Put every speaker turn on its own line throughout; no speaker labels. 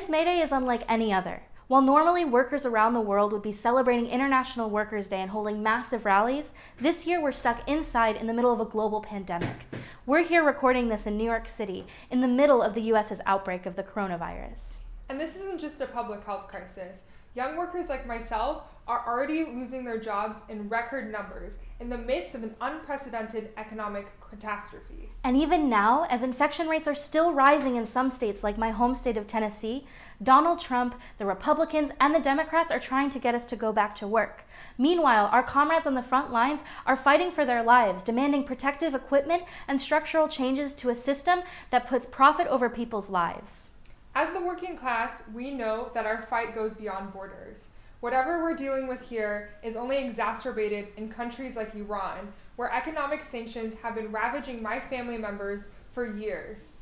This May Day is unlike any other. While normally workers around the world would be celebrating International Workers' Day and holding massive rallies, this year we're stuck inside in the middle of a global pandemic. We're here recording this in New York City, in the middle of the US's outbreak of the coronavirus.
And this isn't just a public health crisis. Young workers like myself are already losing their jobs in record numbers in the midst of an unprecedented economic catastrophe.
And even now, as infection rates are still rising in some states like my home state of Tennessee, Donald Trump, the Republicans, and the Democrats are trying to get us to go back to work. Meanwhile, our comrades on the front lines are fighting for their lives, demanding protective equipment and structural changes to a system that puts profit over people's lives.
As the working class, we know that our fight goes beyond borders. Whatever we're dealing with here is only exacerbated in countries like Iran, where economic sanctions have been ravaging my family members for years.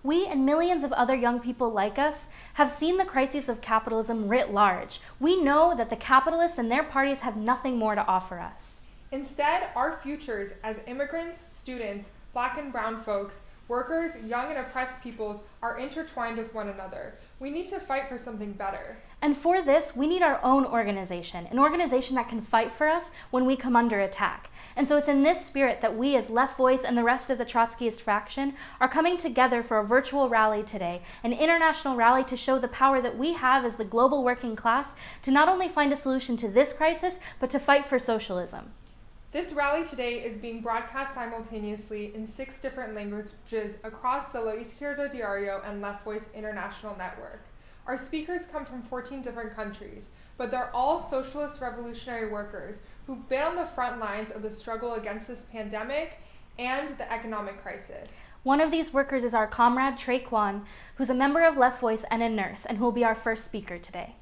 We and millions of other young people like us have seen the crises of capitalism writ large. We know that the capitalists and their parties have nothing more to offer us.
Instead, our futures as immigrants, students, Black and brown folks, workers, young and oppressed peoples are intertwined with one another. We need to fight for something better.
And for this, we need our own organization, an organization that can fight for us when we come under attack. And so it's in this spirit that we as Left Voice and the rest of the Trotskyist faction are coming together for a virtual rally today, an international rally to show the power that we have as the global working class to not only find a solution to this crisis, but to fight for socialism.
This rally today is being broadcast simultaneously in 6 different languages across the La Izquierda Diario and Left Voice International Network. Our speakers come from 14 different countries, but they're all socialist revolutionary workers who've been on the front lines of the struggle against this pandemic and the economic crisis.
One of these workers is our comrade Trey Kwan, who's a member of Left Voice and a nurse, and who will be our first speaker today.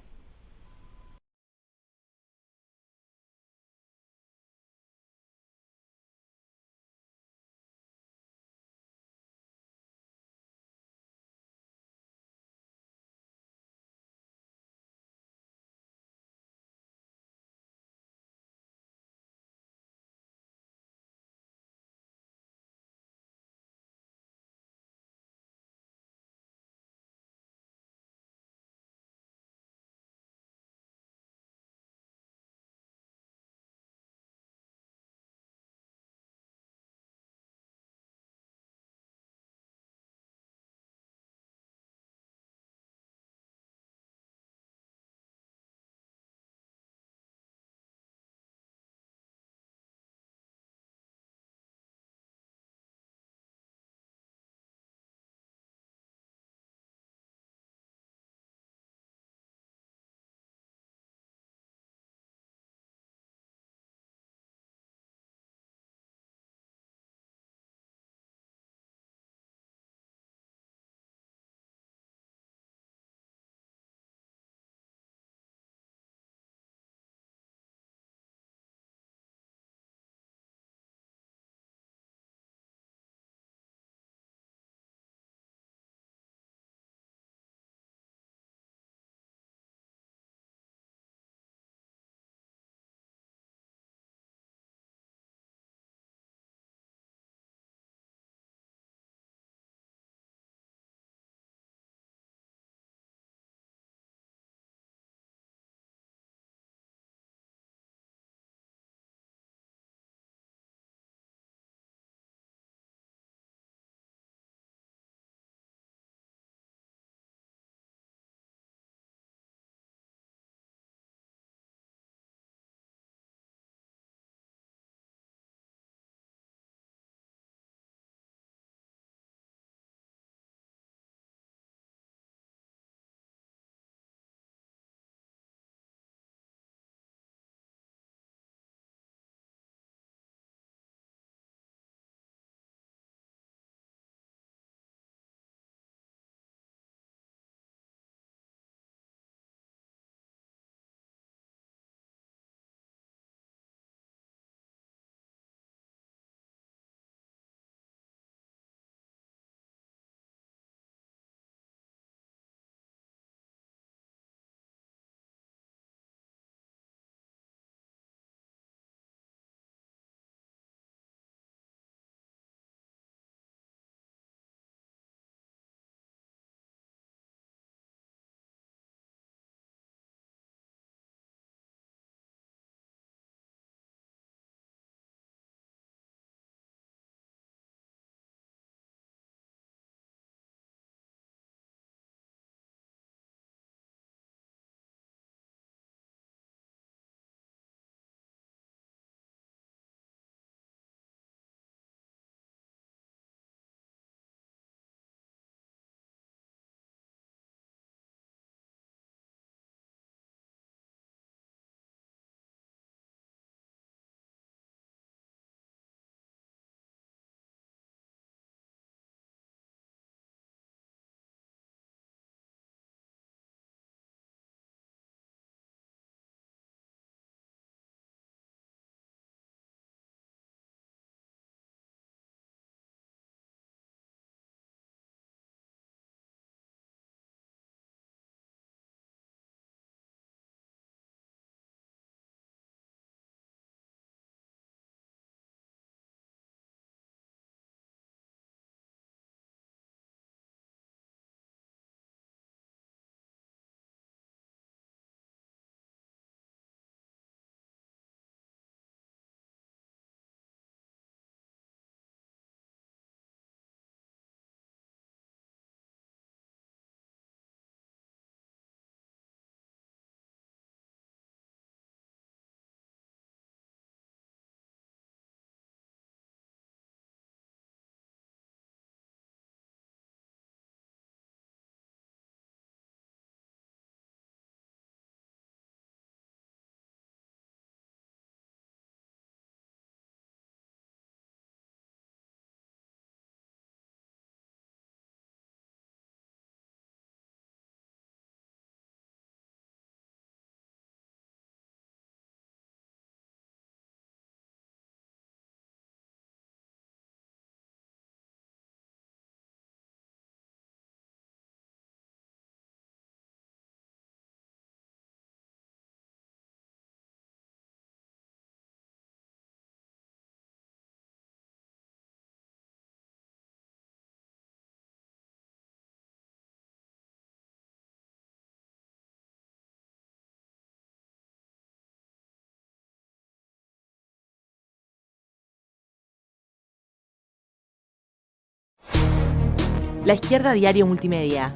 La Izquierda Diario Multimedia.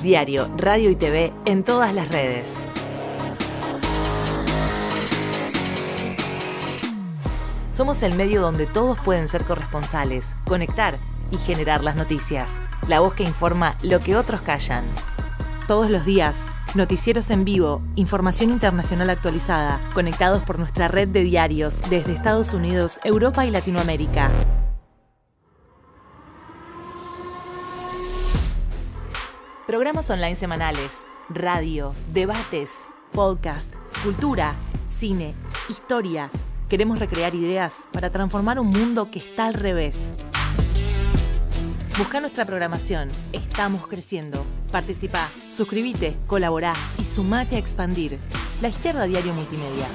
Diario, radio y TV en todas las redes. Somos el medio donde todos pueden ser corresponsales, conectar y generar las noticias. La voz que informa lo que otros callan. Todos los días, noticieros en vivo, información internacional actualizada, conectados por nuestra red de diarios desde Estados Unidos, Europa y Latinoamérica. Programas online semanales, radio, debates, podcast, cultura, cine, historia. Queremos recrear ideas para transformar un mundo que está al revés. Busca nuestra programación. Estamos creciendo. Participa, suscríbete, colaborá y sumate a expandir. La Izquierda Diario Multimedia.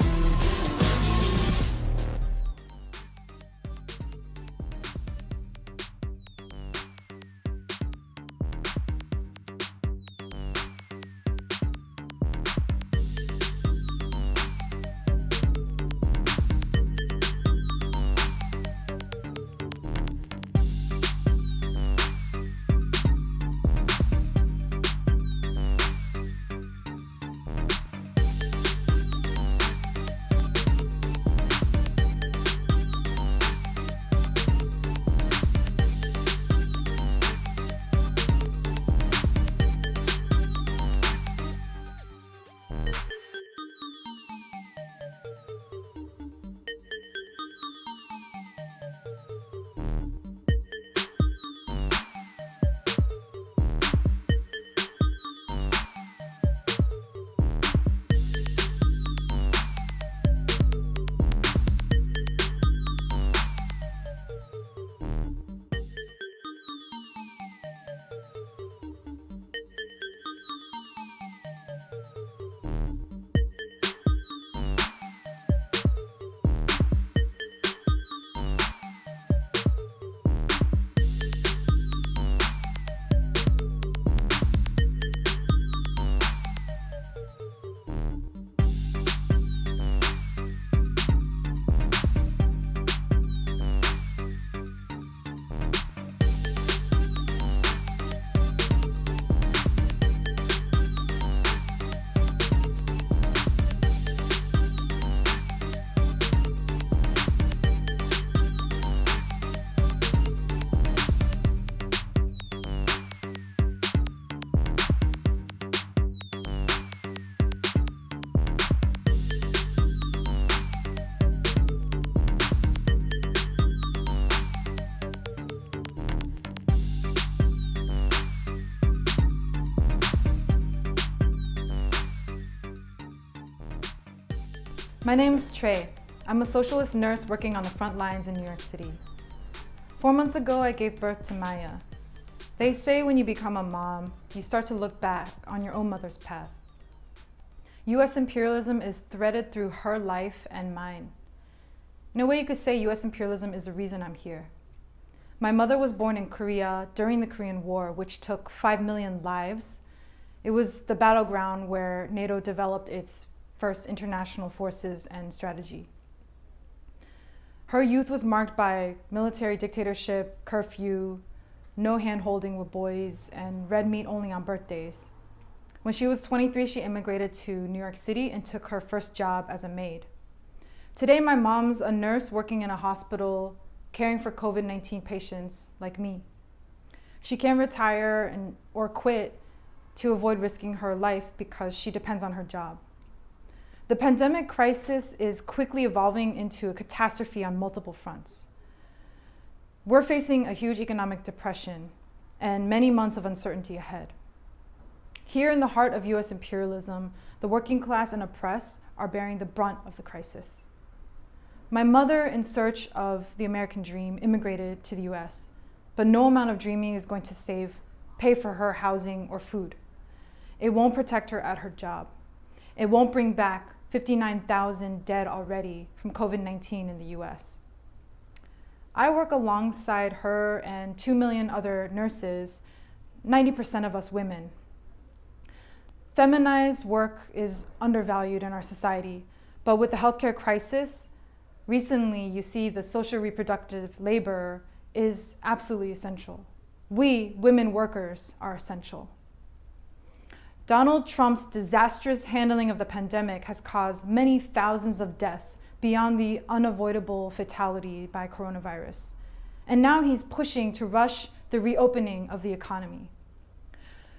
My name's Trey. I'm a socialist nurse working on the front lines in New York City. 4 months ago, I gave birth to Maya. They say when you become a mom, you start to look back on your own mother's path. US imperialism is threaded through her life and mine. In a way, you could say US imperialism is the reason I'm here. My mother was born in Korea during the Korean War, which took 5 million lives. It was the battleground where NATO developed its first international forces and strategy. Her youth was marked by military dictatorship, curfew, no hand-holding with boys, and red meat only on birthdays. When she was 23, she immigrated to New York City and took her first job as a maid. Today, my mom's a nurse working in a hospital, caring for COVID-19 patients like me. She can retire or quit to avoid risking her life because she depends on her job. The pandemic crisis is quickly evolving into a catastrophe on multiple fronts. We're facing a huge economic depression and many months of uncertainty ahead. Here in the heart of US imperialism, the working class and oppressed are bearing the brunt of the crisis. My mother, in search of the American dream, immigrated to the US, but no amount of dreaming is going to pay for her housing or food. It won't protect her at her job. It won't bring back 59,000 dead already from COVID-19 in the US. I work alongside her and 2 million other nurses, 90% of us women. Feminized work is undervalued in our society, but with the healthcare crisis, recently you see the social reproductive labor is absolutely essential. We, women workers, are essential. Donald Trump's disastrous handling of the pandemic has caused many thousands of deaths beyond the unavoidable fatality by coronavirus. And now he's pushing to rush the reopening of the economy.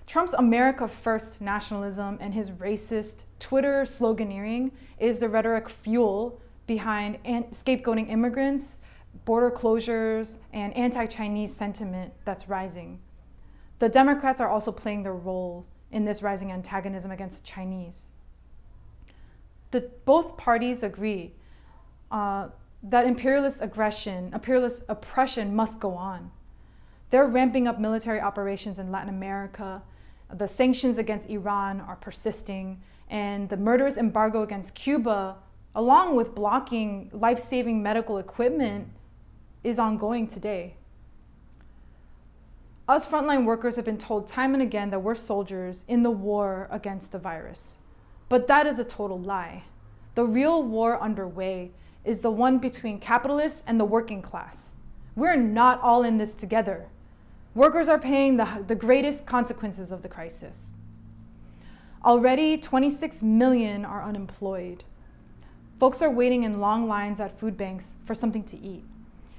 Trump's America First nationalism and his racist Twitter sloganeering is the rhetoric fuel behind scapegoating immigrants, border closures, and anti-Chinese sentiment that's rising. The Democrats are also playing their role in this rising antagonism against the Chinese. Both parties agree that imperialist oppression must go on. They're ramping up military operations in Latin America. The sanctions against Iran are persisting, and the murderous embargo against Cuba, along with blocking life-saving medical equipment, is ongoing today. Us frontline workers have been told time and again that we're soldiers in the war against the virus. But that is a total lie. The real war underway is the one between capitalists and the working class. We're not all in this together. Workers are paying the greatest consequences of the crisis. Already, 26 million are unemployed. Folks are waiting in long lines at food banks for something to eat.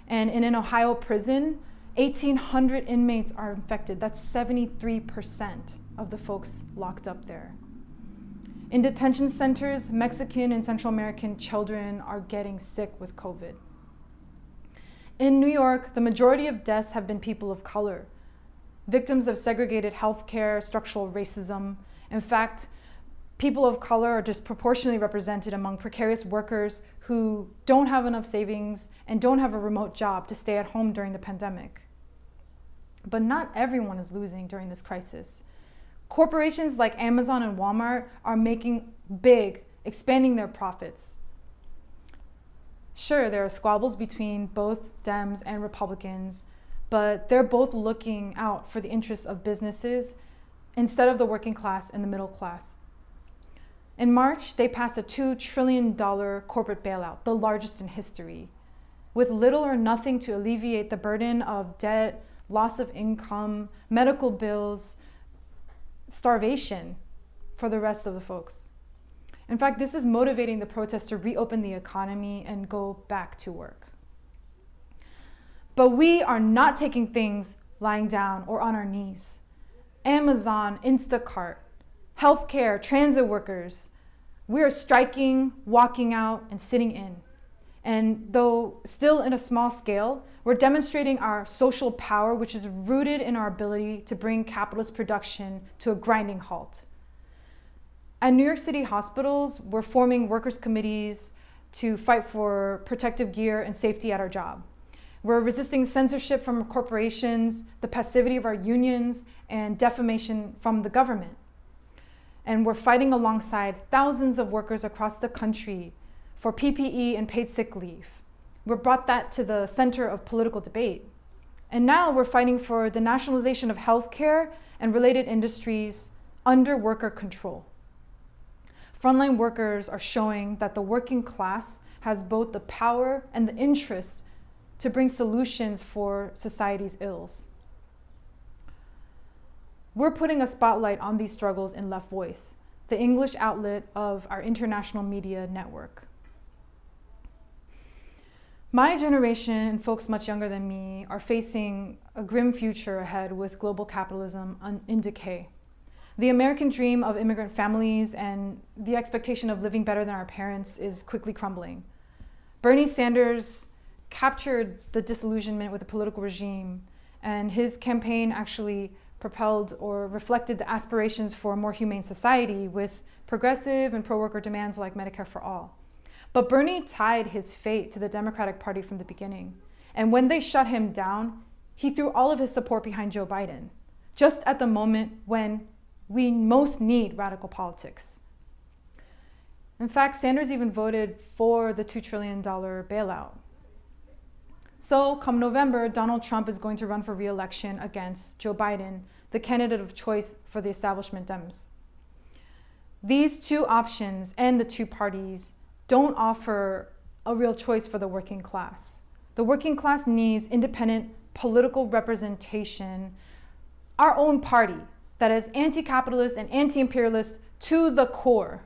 And in an Ohio prison, 1,800 inmates are infected. That's 73% of the folks locked up there. In detention centers, Mexican and Central American children are getting sick with COVID. In New York, the majority of deaths have been people of color, victims of segregated healthcare, structural racism. In fact, people of color are disproportionately represented among precarious workers who don't have enough savings and don't have a remote job to stay at home during the pandemic. But not everyone is losing during this crisis. Corporations like Amazon and Walmart are making big, expanding their profits. Sure, there are squabbles between both Dems and Republicans, but they're both looking out for the interests of businesses instead of the working class and the middle class. In March, they passed a $2 trillion corporate bailout, the largest in history, with little or nothing to alleviate the burden of debt, loss of income, medical bills, starvation for the rest of the folks. In fact, this is motivating the protests to reopen the economy and go back to work. But we are not taking things lying down or on our knees. Amazon, Instacart, healthcare, transit workers, we are striking, walking out, and sitting in. And though still in a small scale, we're demonstrating our social power, which is rooted in our ability to bring capitalist production to a grinding halt. At New York City hospitals, we're forming workers' committees to fight for protective gear and safety at our job. We're resisting censorship from corporations, the passivity of our unions, and defamation from the government. And we're fighting alongside thousands of workers across the country for PPE and paid sick leave. We brought that to the center of political debate. And now we're fighting for the nationalization of healthcare and related industries under worker control. Frontline workers are showing that the working class has both the power and the interest to bring solutions for society's ills. We're putting a spotlight on these struggles in Left Voice, the English outlet of our international media network. My generation and folks much younger than me are facing a grim future ahead with global capitalism in decay. The American dream of immigrant families and the expectation of living better than our parents is quickly crumbling. Bernie Sanders captured the disillusionment with the political regime, and his campaign actually propelled or reflected the aspirations for a more humane society with progressive and pro-worker demands like Medicare for all. But Bernie tied his fate to the Democratic Party from the beginning. And when they shut him down, he threw all of his support behind Joe Biden, just at the moment when we most need radical politics. In fact, Sanders even voted for the $2 trillion bailout. So come November, Donald Trump is going to run for re-election against Joe Biden, the candidate of choice for the establishment Dems. These two options and the two parties don't offer a real choice for the working class. The working class needs independent political representation our own party that is anti-capitalist and anti-imperialist to the core,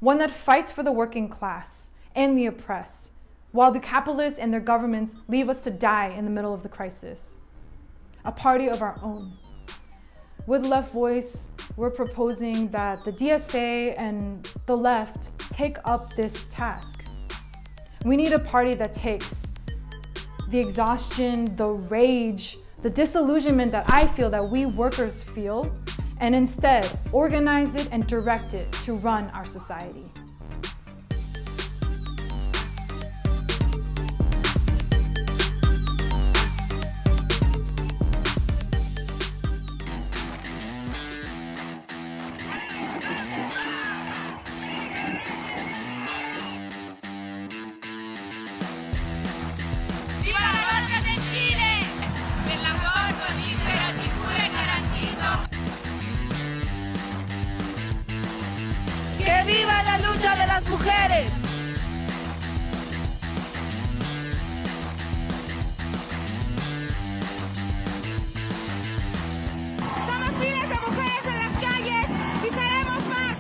one that fights for the working class and the oppressed, while the capitalists and their governments leave us to die in the middle of the crisis. A party of our own. With Left Voice, we're proposing that the DSA and the left take up this task. We need a party that takes the exhaustion, the rage, the disillusionment that I feel, that we workers feel, and instead organize it and direct it to run our society.
¡Viva la lucha de Chile! ¡El aborto libre, seguro y garantizado! ¡Que viva la lucha de las mujeres! Somos miles de mujeres en las calles y seremos más.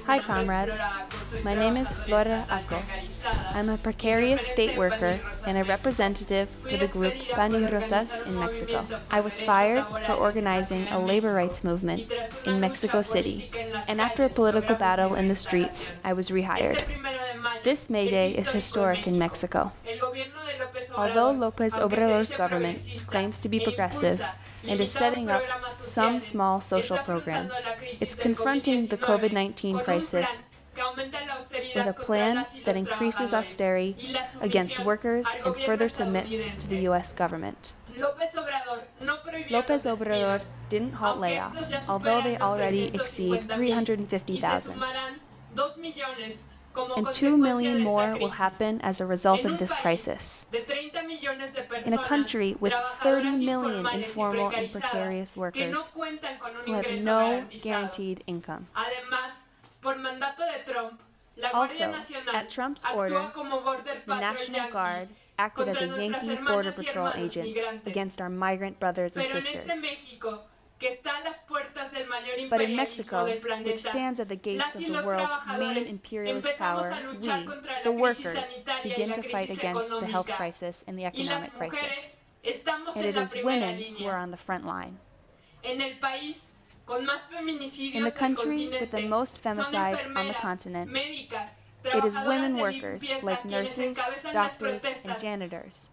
Hi comrades, my name is Flora Ako. I'm a precarious state worker and a representative for the group Pan y Rosas in Mexico. I was fired for organizing a labor rights movement in Mexico City, and after a political battle in the streets, I was rehired. This May Day is historic in Mexico. Although López Obrador's government claims to be progressive and is setting up some small social programs, it's confronting the COVID-19 crisis with a plan that increases austerity against workers and further submits to the U.S. government. López Obrador didn't halt layoffs, although they already exceed 350,000. And 2 million more will happen as a result of this crisis. In a country with 30 million informal and precarious workers who have no guaranteed income. Also, at Trump's order, the National Guard acted as a Yankee Border Patrol agent against our migrant brothers and sisters. But in Mexico, which stands at the gates of the world's main imperialist power, we, the workers, begin to fight against the health crisis and the economic crisis. And it is women who are on the front line. In the country with the most femicides on the continent, it is women workers like nurses, doctors, and janitors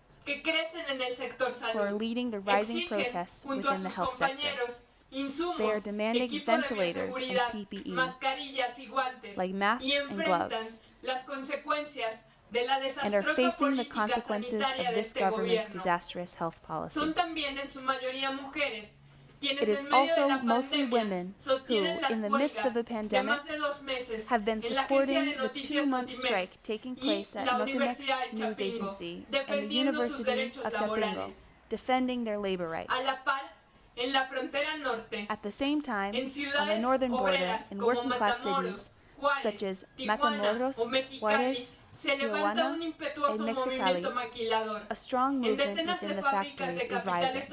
who are leading the rising protests within the health sector. They are demanding ventilators and PPE, like masks and gloves, and are facing the consequences of this government's disastrous health policy. It is also mostly women who, in the midst of the pandemic, have been supporting the 2-month strike taking place at Notimex News Agency and the University of Chapingo, defending their labor rights. At the same time, on the northern border, in working-class cities, such as Matamoros, Juárez, Tijuana, and Mexicali. A strong movement within the factories is rising.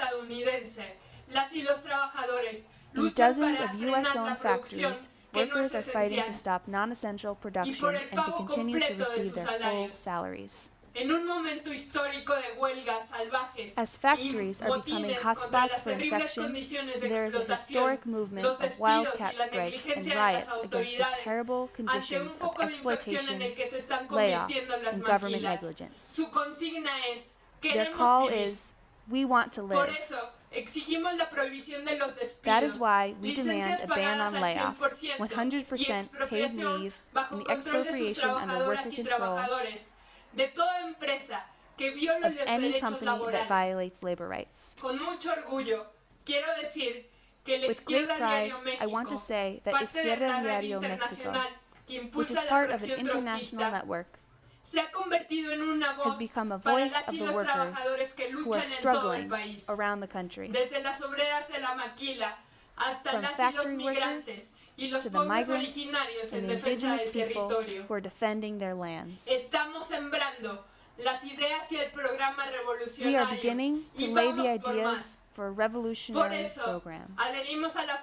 In dozens of U.S.-owned factories, workers are fighting to stop non-essential production and to continue to receive their full salaries. As factories are becoming hotspots for infection, there is a historic movement of wildcat strikes and riots against the terrible conditions of exploitation, layoffs, and government negligence. Their call is, "We want to live." That is why we demand a ban on layoffs, 100% paid leave, and the expropriation under worker control of any company that violates labor rights. With great pride, I want to say that Izquierda Diario Mexico, which is part of an international network, has become a voice of the workers who are struggling around the country. From factory workers to the migrants and the indigenous people who are defending their lands. We are beginning to lay the ideas for a revolutionary program,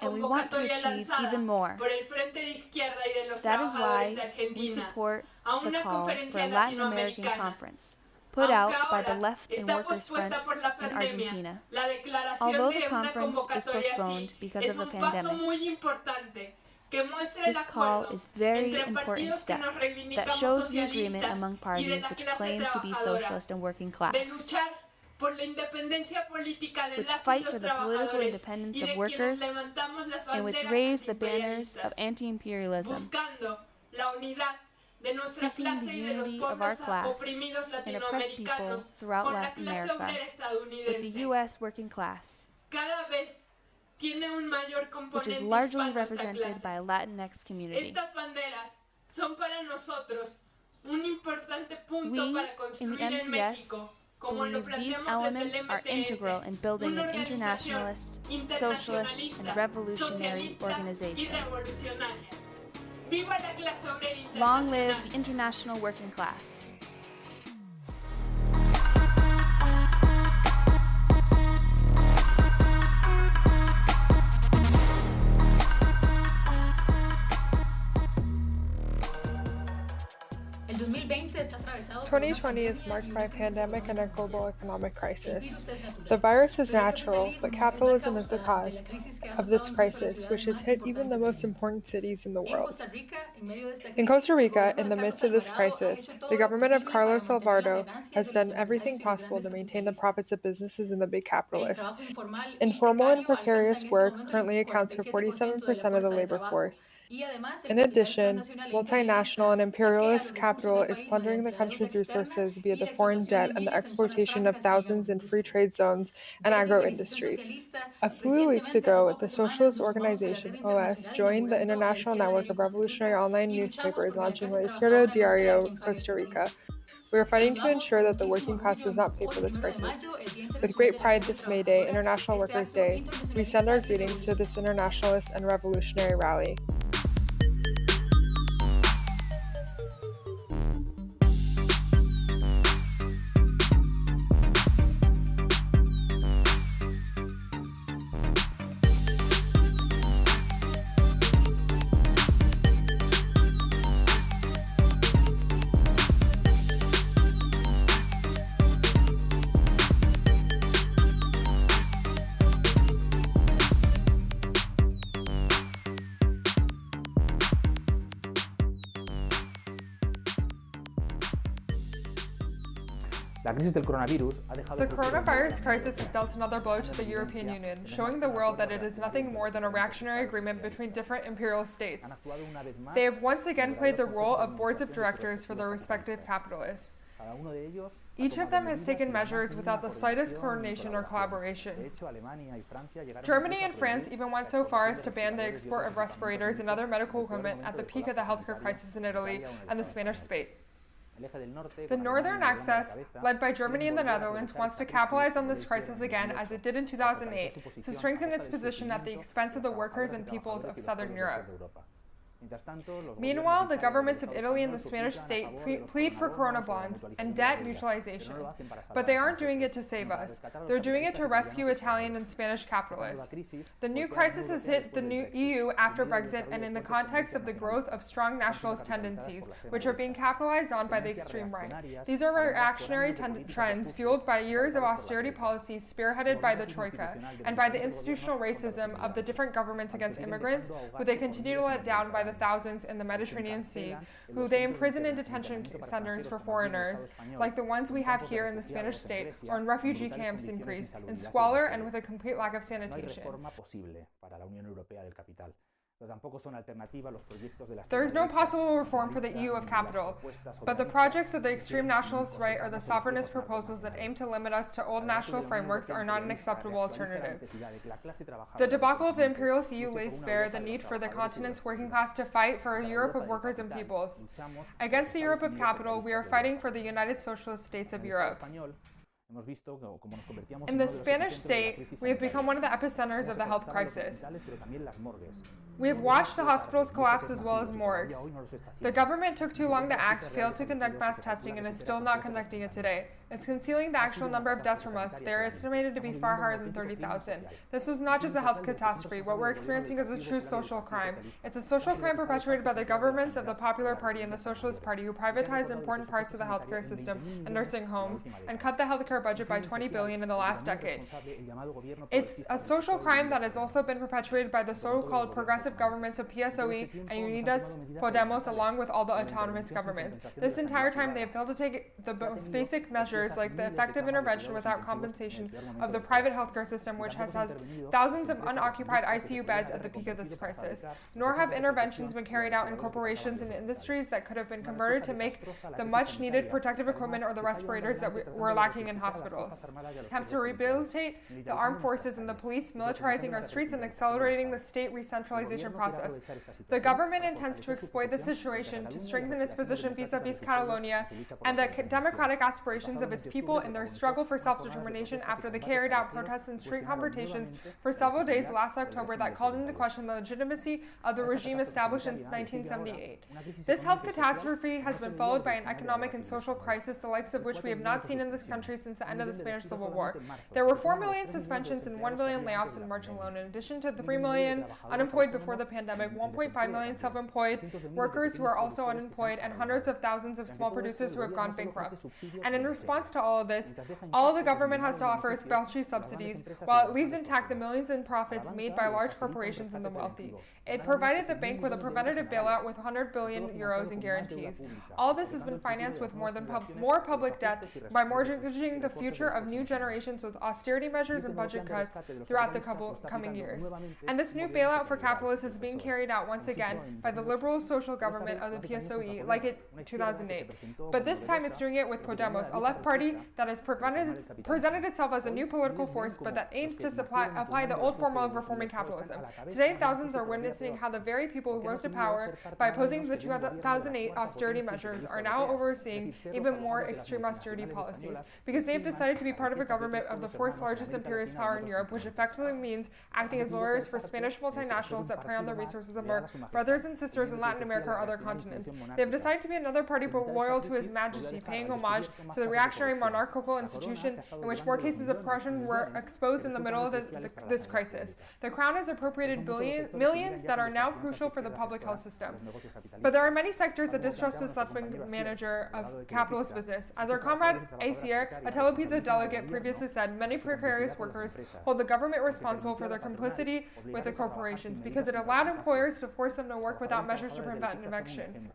and we want to achieve even more. That is why we support the call for a Latin American conference put out by the Left and Workers' Front in Argentina. Although the conference is postponed because of the pandemic, this call is a very important step that shows the agreement among parties which claim to be socialist and working class, which fight for the political independence of workers, and which raise the banners of anti-imperialism, seeking the unity of our class and oppressed people throughout Latin America, with the U.S. working class, which is largely represented by a Latinx community. We, in the MTS, believe these elements are integral in building an internationalist, socialist, and revolutionary organization. Long live the international working class.
El 2020 está atravesado
2020 is marked by a pandemic and a global economic crisis. The virus is natural, but capitalism is the cause of this crisis, which has hit even the most important cities in the world. In Costa Rica, in the midst of this crisis, the government of Carlos Alvarado has done everything possible to maintain the profits of businesses and the big capitalists. Informal and precarious work currently accounts for 47% of the labor force. In addition, multinational and imperialist capital is plundering the country's resources via the foreign debt and the exploitation of thousands in free trade zones and agro-industry. A few weeks ago, the socialist organization OS joined the International Network of Revolutionary Online Newspapers, launching La Izquierda Diario Costa Rica. We are fighting to ensure that the working class does not pay for this crisis. With great pride this May Day, International Workers' Day, we send our greetings to this internationalist and revolutionary rally.
The
coronavirus crisis has dealt another blow to the European Union, showing the world that it is nothing more than a reactionary agreement between different imperial states. They have once again played the role of boards of directors for their respective capitalists. Each of them has taken measures without the slightest coordination or collaboration. Germany and France even went so far as to ban the export of respirators and other medical equipment at the peak of the healthcare crisis in Italy and the Spanish state. The Northern Axis, led by Germany and the Netherlands, wants to capitalize on this crisis again, as it did in 2008, to strengthen its position at the expense of the workers and peoples of Southern Europe. Meanwhile, the governments of Italy and the Spanish state plead for corona bonds and debt mutualization. But they aren't doing it to save us. They're doing it to rescue Italian and Spanish capitalists. The new crisis has hit the new EU after Brexit and in the context of the growth of strong nationalist tendencies, which are being capitalized on by the extreme right. These are reactionary trends fueled by years of austerity policies spearheaded by the Troika and by the institutional racism of the different governments against immigrants, who they continue to let down by the thousands in the Mediterranean Sea, who they imprison in detention centers for foreigners, like the ones we have here in the Spanish state or in refugee camps in Greece, in squalor and with a complete lack of sanitation. There is no possible reform for the EU of capital, but the projects of the extreme nationalist right or the sovereignist proposals that aim to limit us to old national frameworks are not an acceptable alternative. The debacle of the imperialist EU lays bare the need for the continent's working class to fight for a Europe of workers and peoples. Against the Europe of capital, we are fighting for the United Socialist States of Europe. In the Spanish state, we have become one of the epicenters of the health crisis. We have watched the hospitals collapse as well as morgues. The government took too long to act, failed to conduct mass testing, and is still not conducting it today. It's concealing the actual number of deaths from us. They are estimated to be far higher than 30,000. This was not just a health catastrophe. What we're experiencing is a true social crime. It's a social crime perpetuated by the governments of the Popular Party and the Socialist Party, who privatized important parts of the healthcare system and nursing homes and cut the healthcare budget by $20 billion in the last decade. It's a social crime that has also been perpetuated by the so-called progressive governments of PSOE and Unidas Podemos, along with all the autonomous governments. This entire time, they have failed to take the most basic measures like the effective intervention without compensation of the private healthcare system, which has had thousands of unoccupied ICU beds at the peak of this crisis. Nor have interventions been carried out in corporations and industries that could have been converted to make the much-needed protective equipment or the respirators that were lacking in hospitals. Attempt to rehabilitate the armed forces and the police, militarizing our streets and accelerating the state re-centralization process. The government intends to exploit the situation to strengthen its position vis-a-vis Catalonia and the democratic aspirations of its people in their struggle for self-determination after they carried out protests and street confrontations for several days last October that called into question the legitimacy of the regime established in 1978. This health catastrophe has been followed by an economic and social crisis, the likes of which we have not seen in this country since the end of the Spanish Civil War. There were 4 million suspensions and 1 million layoffs in March alone, in addition to the 3 million unemployed before the pandemic, 1.5 million self-employed workers who are also unemployed, and hundreds of thousands of small producers who have gone bankrupt. And in response to all of this, all the government has to offer is paltry subsidies, while it leaves intact the millions in profits made by large corporations and the wealthy. It provided the bank with a preventative bailout with 100 billion euros in guarantees. All this has been financed with more public debt by mortgaging the future of new generations with austerity measures and budget cuts throughout the coming years. And this new bailout for capitalists is being carried out once again by the liberal social government of the PSOE, like in 2008. But this time it's doing it with Podemos, a left party that has presented itself as a new political force, but that aims to apply the old formula of reforming capitalism. Today, thousands are witnessing how the very people who rose to power by opposing the 2008 austerity measures are now overseeing even more extreme austerity policies, because they have decided to be part of a government of the fourth largest imperialist power in Europe, which effectively means acting as lawyers for Spanish multinationals that prey on the resources of our brothers and sisters in Latin America or other continents. They have decided to be another party loyal to His Majesty, paying homage to the reactionary monarchical institution in which more cases of corruption were exposed in the middle of this crisis. The Crown has appropriated millions that are now crucial for the public health system. But there are many sectors that distrust this left-wing manager of capitalist business. As our comrade Acier, a Televisa delegate, previously said, many precarious workers hold the government responsible for their complicity with the corporations because it allowed employers to force them to work without measures to prevent eviction.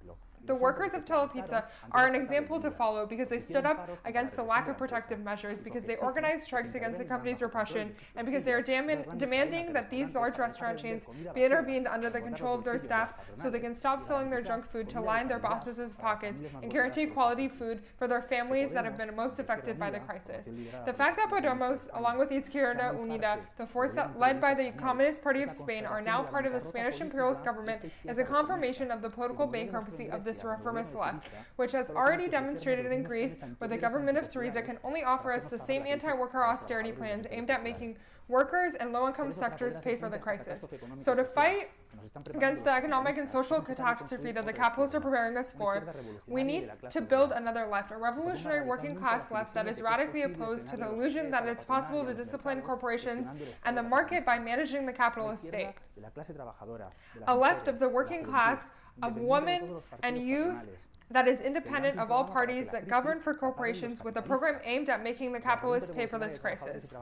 The workers of Telepizza are an example to follow because they stood up against the lack of protective measures, because they organized strikes against the company's repression, and because they are demanding that these large restaurant chains be intervened under the control of their staff so they can stop selling their junk food to line their bosses' pockets and guarantee quality food for their families that have been most affected by the crisis. The fact that Podemos, along with Izquierda Unida, the force led by the Communist Party of Spain, are now part of the Spanish imperialist government is a confirmation of the political bankruptcy of this socialist reformist left, which has already demonstrated in Greece, where the government of Syriza can only offer us the same anti-worker austerity plans aimed at making workers and low-income sectors pay for the crisis. So to fight against the economic and social catastrophe that the capitalists are preparing us for, we need to build another left, a revolutionary working class left that is radically opposed to the illusion that it's possible to discipline corporations and the market by managing the capitalist state. A left of the working class, of women and youth, that is independent of all parties that govern for corporations, with a program aimed at making the capitalists pay for this crisis.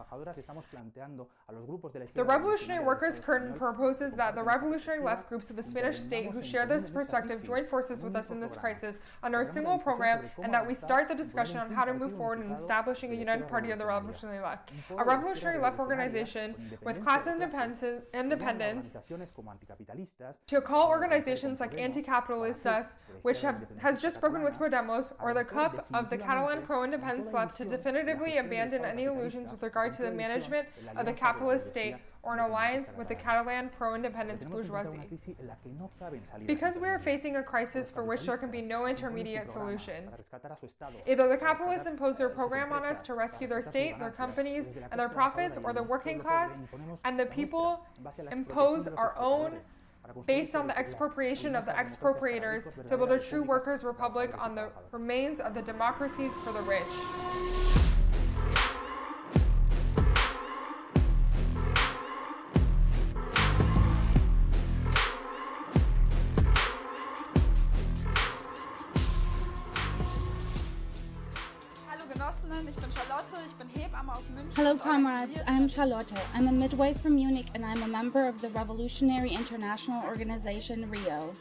The Revolutionary Workers' Curtain proposes that the revolutionary left groups of the Spanish state who share this perspective join forces with us in this crisis under a single program, and that we start the discussion on how to move forward in establishing a united party of the revolutionary left. A revolutionary left organization with class independence to call organizations like Anticapitalistas, which has just broken with Podemos, or the CUP of the Catalan pro-independence left, to definitively abandon any illusions with regard to the management of the capitalist state, or an alliance with the Catalan pro-independence bourgeoisie. Because we are facing a crisis for which there can be no intermediate solution. Either the capitalists impose their program on us to rescue their state, their companies, and their profits, or the working class and the people impose our own based on the expropriation of the expropriators to build a true workers' republic on the remains of the democracies for the rich.
Hello comrades, I'm Charlotte. I'm a midwife from Munich and I'm a member of the Revolutionary International Organization RIO.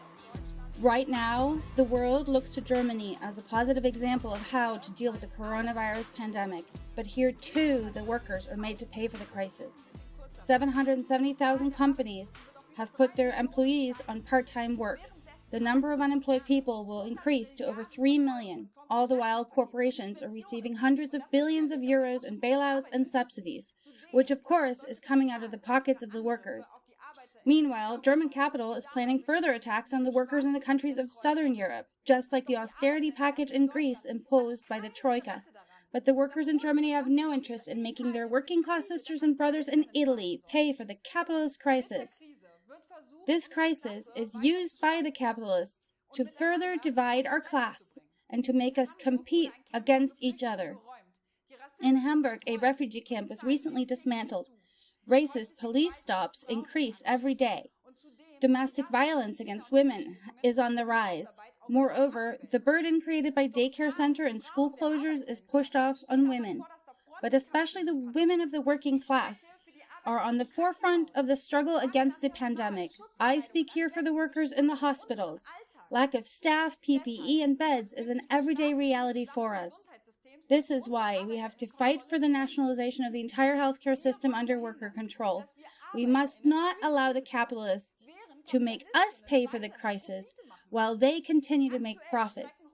Right now, the world looks to Germany as a positive example of how to deal with the coronavirus pandemic. But here too, the workers are made to pay for the crisis. 770,000 companies have put their employees on part-time work. The number of unemployed people will increase to over 3 million. All the while, corporations are receiving hundreds of billions of euros in bailouts and subsidies, which of course is coming out of the pockets of the workers. Meanwhile, German capital is planning further attacks on the workers in the countries of southern Europe, just like the austerity package in Greece imposed by the Troika. But the workers in Germany have no interest in making their working class sisters and brothers in Italy pay for the capitalist crisis. This crisis is used by the capitalists to further divide our class and to make us compete against each other. In Hamburg, a refugee camp was recently dismantled. Racist police stops increase every day. Domestic violence against women is on the rise. Moreover, the burden created by daycare center and school closures is pushed off on women. But especially the women of the working class are on the forefront of the struggle against the pandemic. I speak here for the workers in the hospitals. Lack of staff, PPE, and beds is an everyday reality for us. This is why we have to fight for the nationalization of the entire healthcare system under worker control. We must not allow the capitalists to make us pay for the crisis while they continue to make profits.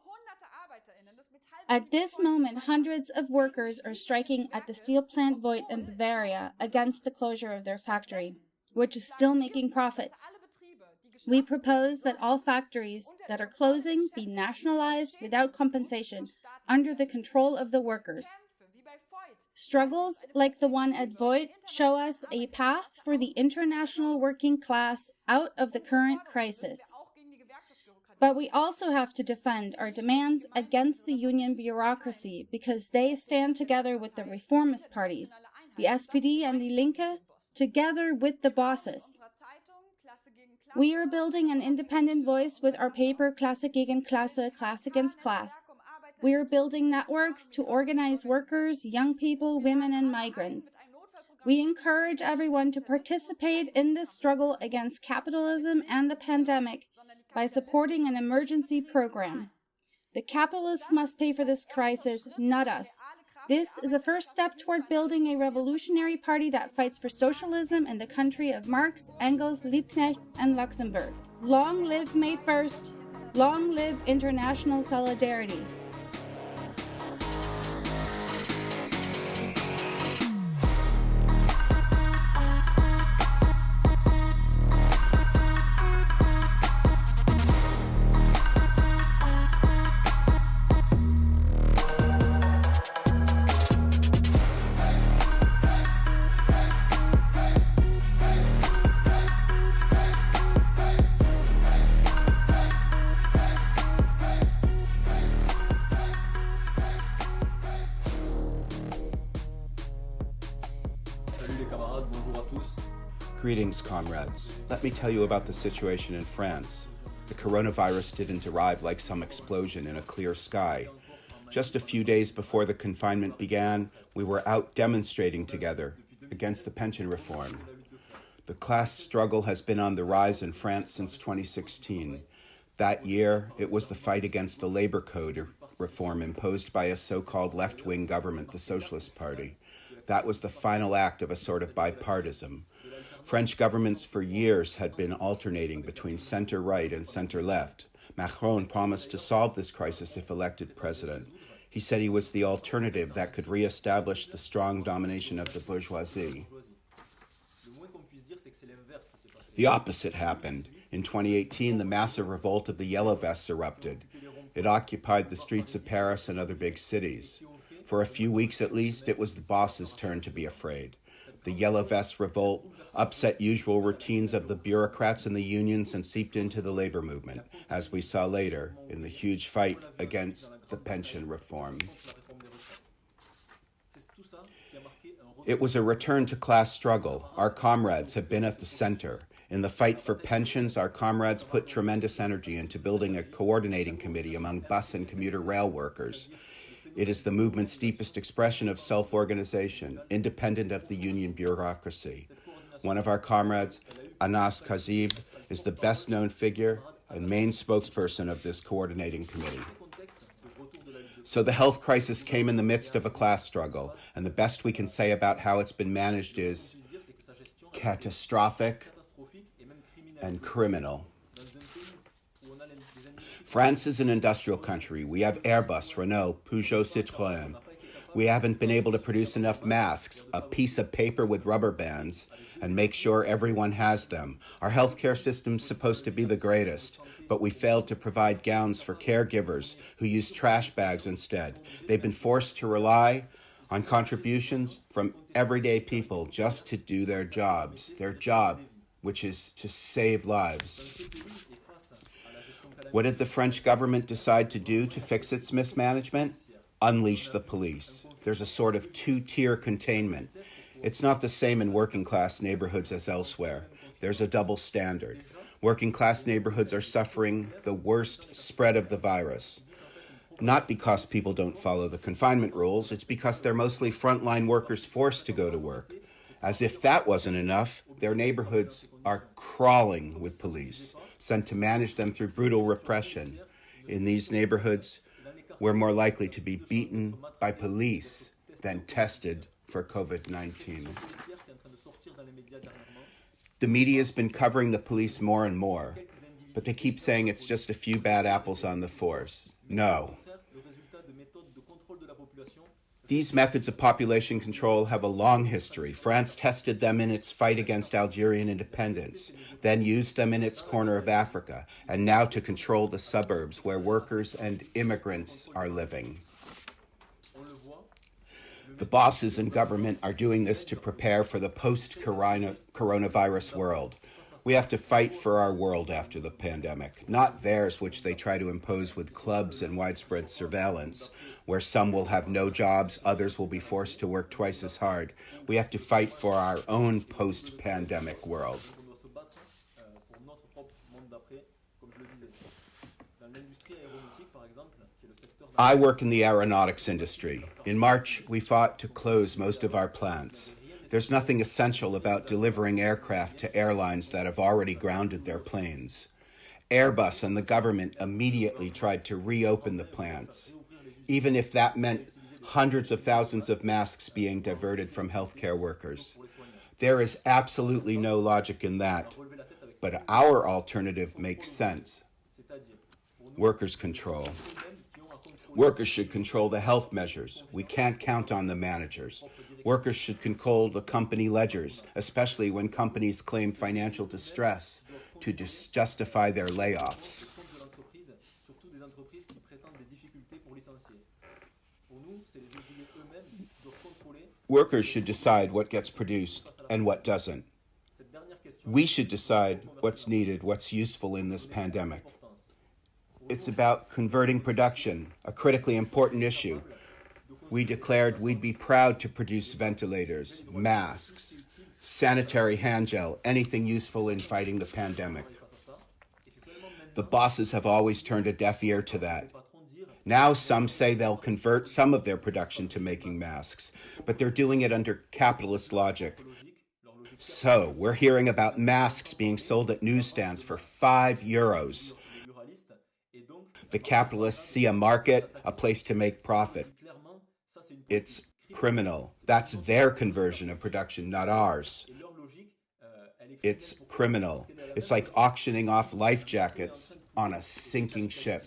At this moment, hundreds of workers are striking at the steel plant Voith in Bavaria against the closure of their factory, which is still making profits. We propose that all factories that are closing be nationalized without compensation, under the control of the workers. Struggles like the one at Voith show us a path for the international working class out of the current crisis. But we also have to defend our demands against the union bureaucracy because they stand together with the reformist parties, the SPD and the Linke, together with the bosses. We are building an independent voice with our paper Klasse gegen Klasse, Class Against Class. We are building networks to organize workers, young people, women, and migrants. We encourage everyone to participate in this struggle against capitalism and the pandemic by supporting an emergency program. The capitalists must pay for this crisis, not us. This is a first step toward building a revolutionary party that fights for socialism in the country of Marx, Engels, Liebknecht, and Luxemburg. Long live May 1st. Long live international solidarity.
Greetings, comrades. Let me tell you about the situation in France. The coronavirus didn't arrive like some explosion in a clear sky. Just a few days before the confinement began, we were out demonstrating together against the pension reform. The class struggle has been on the rise in France since 2016. That year, it was the fight against the labor code reform imposed by a so-called left-wing government, the Socialist Party. That was the final act of a sort of bipartisan. French governments for years had been alternating between center-right and center-left. Macron promised to solve this crisis if elected president. He said he was the alternative that could re-establish the strong domination of the bourgeoisie. The opposite happened. In 2018, the massive revolt of the Yellow Vests erupted. It occupied the streets of Paris and other big cities. For a few weeks at least, it was the bosses' turn to be afraid. The Yellow Vests revolt upset usual routines of the bureaucrats and the unions and seeped into the labor movement, as we saw later in the huge fight against the pension reform. It was a return to class struggle. Our comrades have been at the center. In the fight for pensions, our comrades put tremendous energy into building a coordinating committee among bus and commuter rail workers. It is the movement's deepest expression of self-organization, independent of the union bureaucracy. One of our comrades, Anas Kazib, is the best-known figure and main spokesperson of this coordinating committee. So the health crisis came in the midst of a class struggle, and the best we can say about how it's been managed is catastrophic and criminal. France is an industrial country. We have Airbus, Renault, Peugeot, Citroën. We haven't been able to produce enough masks, a piece of paper with rubber bands, and make sure everyone has them. Our healthcare system's supposed to be the greatest, but we failed to provide gowns for caregivers who use trash bags instead. They've been forced to rely on contributions from everyday people just to do their job, which is to save lives. What did the French government decide to do to fix its mismanagement? Unleash the police. There's a sort of two-tier containment. It's not the same in working-class neighborhoods as elsewhere. There's a double standard. Working-class neighborhoods are suffering the worst spread of the virus. Not because people don't follow the confinement rules, it's because they're mostly frontline workers forced to go to work. As if that wasn't enough, their neighborhoods are crawling with police, sent to manage them through brutal repression. In these neighborhoods, we're more likely to be beaten by police than tested for COVID-19. The media has been covering the police more and more, but they keep saying it's just a few bad apples on the force. No. These methods of population control have a long history. France tested them in its fight against Algerian independence, then used them in its corner of Africa, and now to control the suburbs where workers and immigrants are living. The bosses in government are doing this to prepare for the post-coronavirus world. We have to fight for our world after the pandemic, not theirs, which they try to impose with clubs and widespread surveillance, where some will have no jobs, others will be forced to work twice as hard. We have to fight for our own post-pandemic world. I work in the aeronautics industry. In March, we fought to close most of our plants. There's nothing essential about delivering aircraft to airlines that have already grounded their planes. Airbus and the government immediately tried to reopen the plants, even if that meant hundreds of thousands of masks being diverted from healthcare workers. There is absolutely no logic in that, but our alternative makes sense. Workers' control. Workers should control the health measures. We can't count on the managers. Workers should control the company ledgers, especially when companies claim financial distress to justify their layoffs. Workers should decide what gets produced and what doesn't. We should decide what's needed, what's useful in this pandemic. It's about converting production, a critically important issue. We declared we'd be proud to produce ventilators, masks, sanitary hand gel, anything useful in fighting the pandemic. The bosses have always turned a deaf ear to that. Now some say they'll convert some of their production to making masks, but they're doing it under capitalist logic. So we're hearing about masks being sold at newsstands for €5. The capitalists see a market, a place to make profit. It's criminal. That's their conversion of production, not ours. It's criminal. It's like auctioning off life jackets on a sinking ship.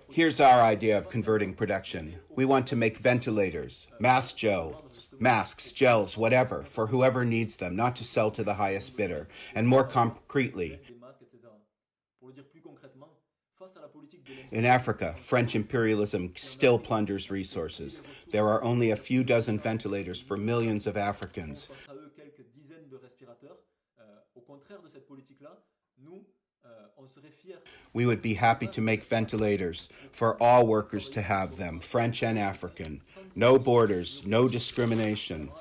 Here's our idea of converting production. We want to make ventilators, masks, gels, whatever, for whoever needs them, not to sell to the highest bidder. And more concretely, in Africa, French imperialism still plunders resources. There are only a few dozen ventilators for millions of Africans. We would be happy to make ventilators for all workers to have them, French and African. No borders, no discrimination.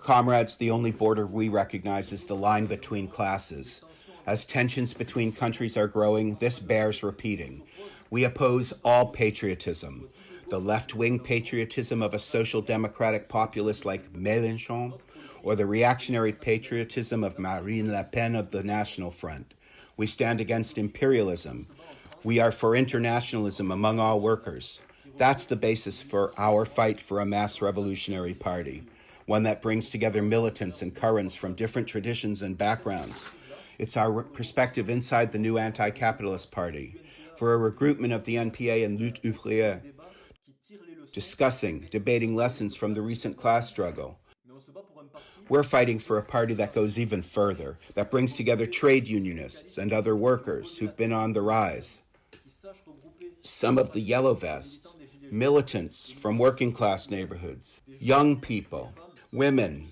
Comrades, the only border we recognize is the line between classes. As tensions between countries are growing, this bears repeating. We oppose all patriotism. The left-wing patriotism of a social democratic populist like Mélenchon, or the reactionary patriotism of Marine Le Pen of the National Front. We stand against imperialism. We are for internationalism among all workers. That's the basis for our fight for a mass revolutionary party, one that brings together militants and currents from different traditions and backgrounds. It's our perspective inside the new anti-capitalist party, for a regroupment of the NPA and Lutte Ouvrière, discussing, debating lessons from the recent class struggle. We're fighting for a party that goes even further, that brings together trade unionists and other workers who've been on the rise. Some of the yellow vests, militants from working class neighborhoods, young people, women,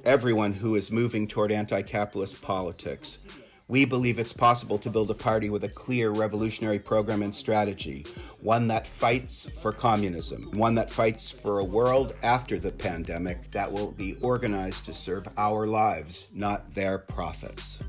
everyone who is moving toward anti-capitalist politics. We believe it's possible to build a party with a clear revolutionary program and strategy, one that fights for communism, one that fights for a world after the pandemic that will be organized to serve our lives, not their profits.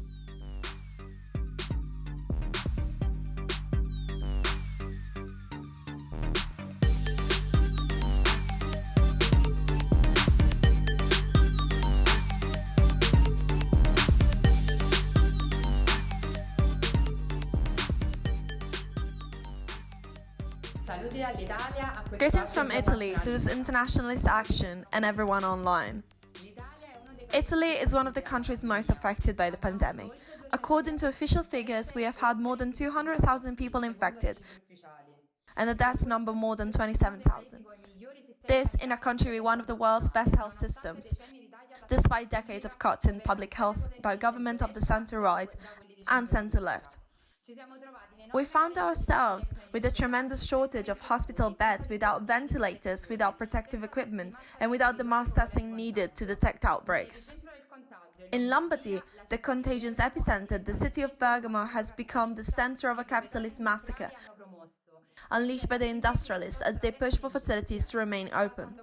Greetings from Italy to this internationalist action and everyone online. Italy is one of the countries most affected by the pandemic. According to official figures, we have had more than 200,000 people infected, and the deaths number more than 27,000. This in a country with one of the world's best health systems, despite decades of cuts in public health by government of the centre-right and centre-left. We found ourselves with a tremendous shortage of hospital beds, without ventilators, without protective equipment, and without the mass testing needed to detect outbreaks. In Lombardy, the contagion's epicenter, the city of Bergamo has become the center of a capitalist massacre, unleashed by the industrialists as they push for facilities to remain open.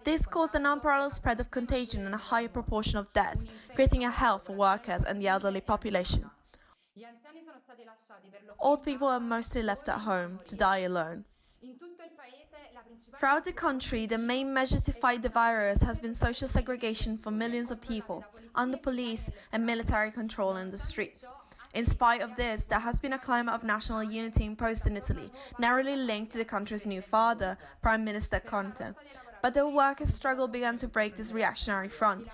This caused an unparalleled spread of contagion and a higher proportion of deaths, creating a hell for workers and the elderly population. Old people are mostly left at home to die alone. Throughout the country, the main measure to fight the virus has been social segregation for millions of people, under police and military control in the streets. In spite of this, there has been a climate of national unity imposed in Italy, narrowly linked to the country's new father, Prime Minister Conte. But the workers' struggle began to break this reactionary front.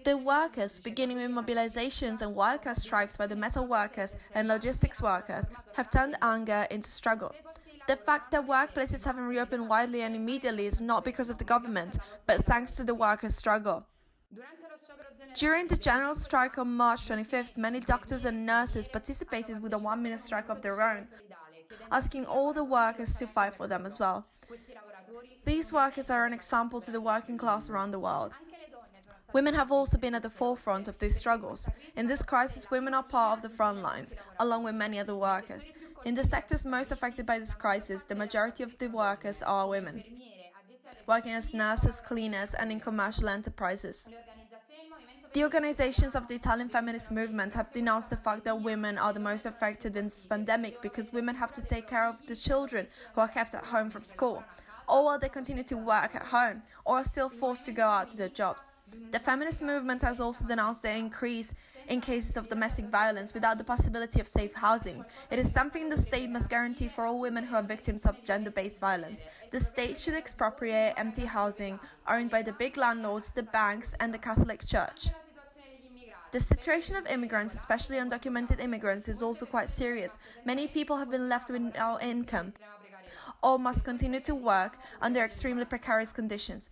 The workers, beginning with mobilizations and wildcat strikes by the metal workers and logistics workers, have turned anger into struggle. The fact that workplaces haven't reopened widely and immediately is not because of the government, but thanks to the workers' struggle. During the general strike on March 25th, many doctors and nurses participated with a 1-minute strike of their own, asking all the workers to fight for them as well. These workers are an example to the working class around the world. Women have also been at the forefront of these struggles. In this crisis, women are part of the front lines, along with many other workers. In the sectors most affected by this crisis, the majority of the workers are women, working as nurses, cleaners, and in commercial enterprises. The organizations of the Italian feminist movement have denounced the fact that women are the most affected in this pandemic because women have to take care of the children who are kept at home from school, or while they continue to work at home, or are still forced to go out to their jobs. The feminist movement has also denounced the increase in cases of domestic violence without the possibility of safe housing. It is something the state must guarantee for all women who are victims of gender-based violence. The state should expropriate empty housing owned by the big landlords, the banks, and the Catholic Church. The situation of immigrants, especially undocumented immigrants, is also quite serious. Many people have been left without income or must continue to work under extremely precarious conditions.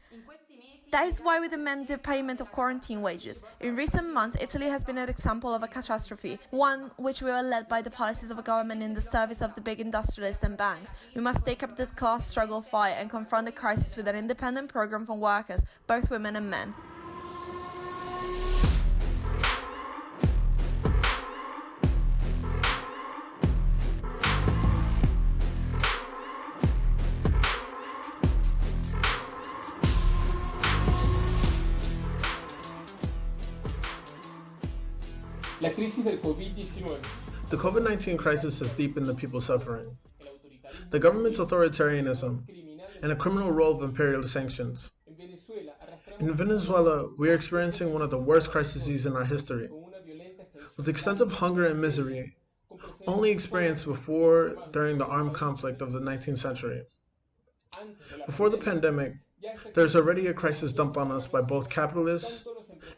That is why we demand the payment of quarantine wages. In recent months, Italy has been an example of a catastrophe, one which we were led by the policies of a government in the service of the big industrialists and banks. We must take up the class struggle fight and confront the crisis with an independent program for workers, both women and men.
The COVID-19 crisis has deepened the people's suffering, the government's authoritarianism, and a criminal role of imperialist sanctions. In Venezuela, we are experiencing one of the worst crises in our history, with extensive hunger and misery, only experienced before during the armed conflict of the 19th century. Before the pandemic, there's already a crisis dumped on us by both capitalists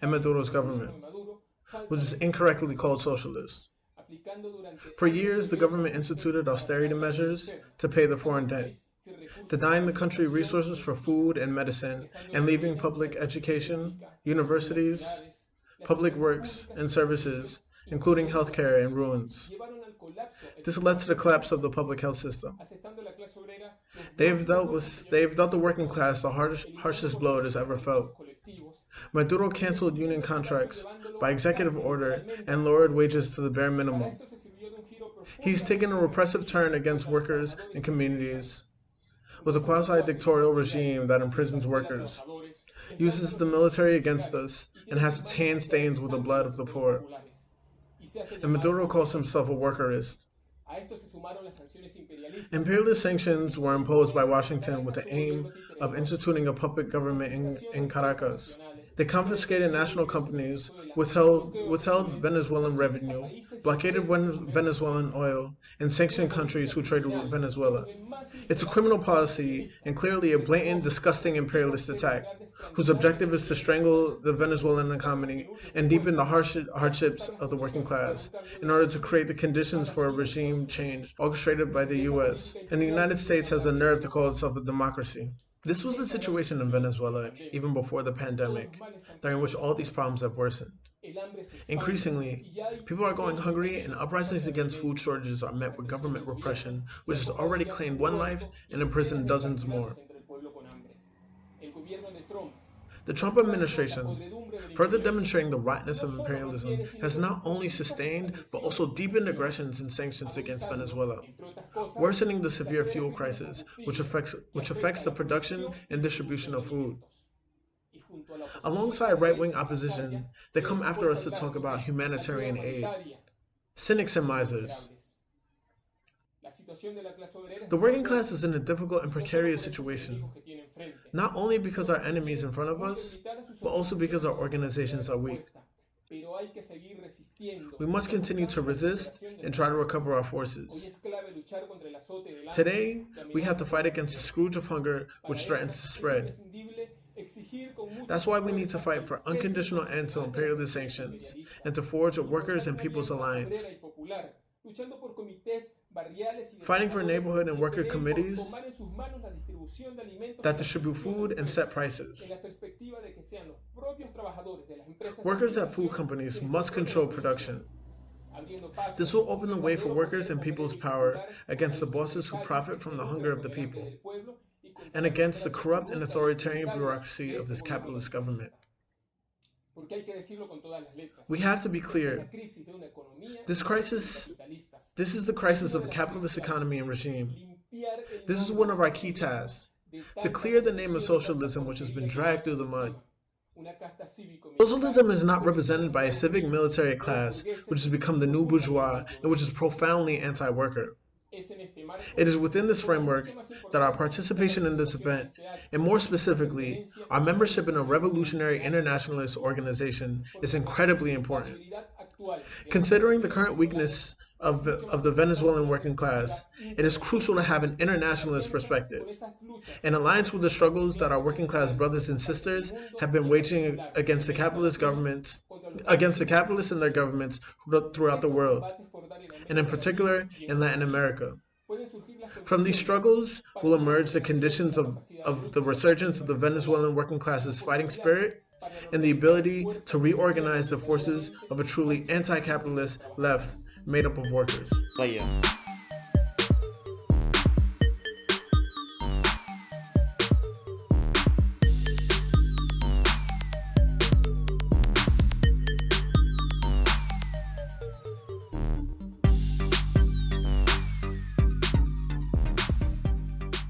and Maduro's government, which is incorrectly called socialist. For years, the government instituted austerity measures to pay the foreign debt, denying the country resources for food and medicine, and leaving public education, universities, public works, and services, including healthcare, in ruins. This led to the collapse of the public health system. They have dealt the working class the harshest blow it has ever felt. Maduro canceled union contracts by executive order and lowered wages to the bare minimum. He's taken a repressive turn against workers and communities, with a quasi-dictatorial regime that imprisons workers, uses the military against us, and has its hands stained with the blood of the poor. And Maduro calls himself a workerist. Imperialist sanctions were imposed by Washington with the aim of instituting a puppet government in Caracas. They confiscated national companies, withheld Venezuelan revenue, blockaded Venezuelan oil, and sanctioned countries who traded with Venezuela. It's a criminal policy and clearly a blatant, disgusting imperialist attack, whose objective is to strangle the Venezuelan economy and deepen the hardships of the working class in order to create the conditions for a regime change orchestrated by the U.S. And the United States has the nerve to call itself a democracy. This was the situation in Venezuela even before the pandemic, during which all these problems have worsened. Increasingly, people are going hungry, and uprisings against food shortages are met with government repression, which has already claimed one life and imprisoned dozens more. The Trump administration, further demonstrating the rottenness of imperialism, has not only sustained but also deepened aggressions and sanctions against Venezuela, worsening the severe fuel crisis, which affects the production and distribution of food. Alongside right-wing opposition, they come after us to talk about humanitarian aid, cynics and misers. The working class is in a difficult and precarious situation, not only because our enemies in front of us, but also because our organizations are weak. We must continue to resist and try to recover our forces. Today, we have to fight against the scourge of hunger which threatens to spread. That's why we need to fight for unconditional end to imperialist sanctions and to forge a workers' and people's alliance. Fighting for neighborhood and worker committees that distribute food and set prices. Workers at food companies must control production. This will open the way for workers and people's power against the bosses who profit from the hunger of the people, and against the corrupt and authoritarian bureaucracy of this capitalist government. We have to be clear. This is the crisis of a capitalist economy and regime. This is one of our key tasks, to clear the name of socialism, which has been dragged through the mud. Socialism is not represented by a civic military class, which has become the new bourgeois and which is profoundly anti-worker. It is within this framework that our participation in this event, and more specifically, our membership in a revolutionary internationalist organization, is incredibly important. Considering the current weakness of the Venezuelan working class, it is crucial to have an internationalist perspective, in alliance with the struggles that our working class brothers and sisters have been waging against the capitalist and their governments throughout the world, and in particular in Latin America. From these struggles will emerge the conditions of the resurgence of the Venezuelan working class's fighting spirit and the ability to reorganize the forces of a truly anti-capitalist left made up of workers.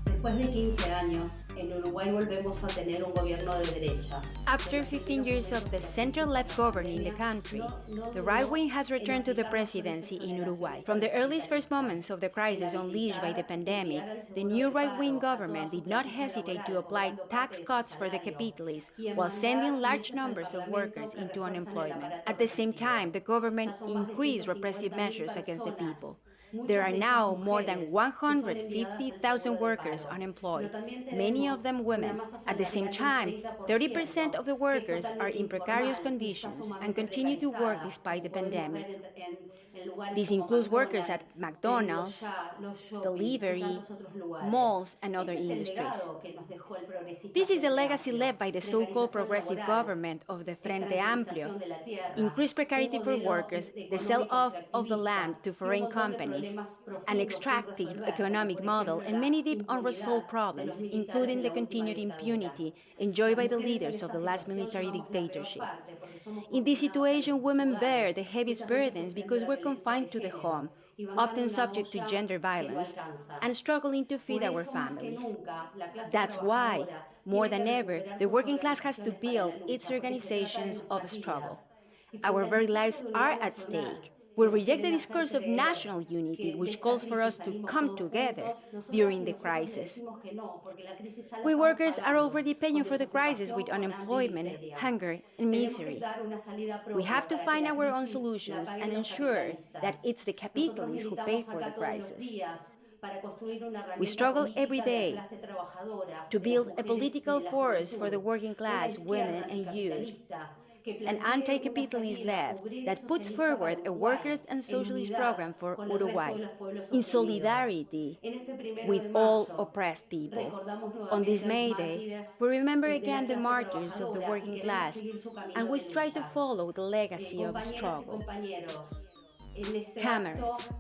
Después de 15 años, en Uruguay volvemos a tener un gobierno de derecha.
After 15 years of the center-left governing the country, the right wing has returned to the presidency in Uruguay. From the earliest first moments of the crisis unleashed by the pandemic, the new right-wing government did not hesitate to apply tax cuts for the capitalists while sending large numbers of workers into unemployment. At the same time, the government increased repressive measures against the people. There are now more than 150,000 workers unemployed, many of them women. At the same time, 30% of the workers are in precarious conditions and continue to work despite the pandemic. This includes workers at McDonald's, delivery, malls, and other industries. This is the legacy left by the so-called progressive government of the Frente Amplio: increased precarity for workers, the sell-off of the land to foreign companies, an extractive economic model, and many deep unresolved problems, including the continued impunity enjoyed by the leaders of the last military dictatorship. In this situation, women bear the heaviest burdens because we're confined to the home, often subject to gender violence, and struggling to feed our families. That's why, more than ever, the working class has to build its organizations of struggle. Our very lives are at stake. We reject the discourse of national unity, which calls for us to come together during the crisis. We workers are already paying for the crisis with unemployment, hunger, and misery. We have to find our own solutions and ensure that it's the capitalists who pay for the crisis. We struggle every day to build a political force for the working class, women, and youth, an anti-capitalist left that puts forward a workers' and socialist program for Uruguay, in solidarity with all oppressed people. On this May Day, we remember again the martyrs of the working class, and we try to follow the legacy of struggle. Comrades,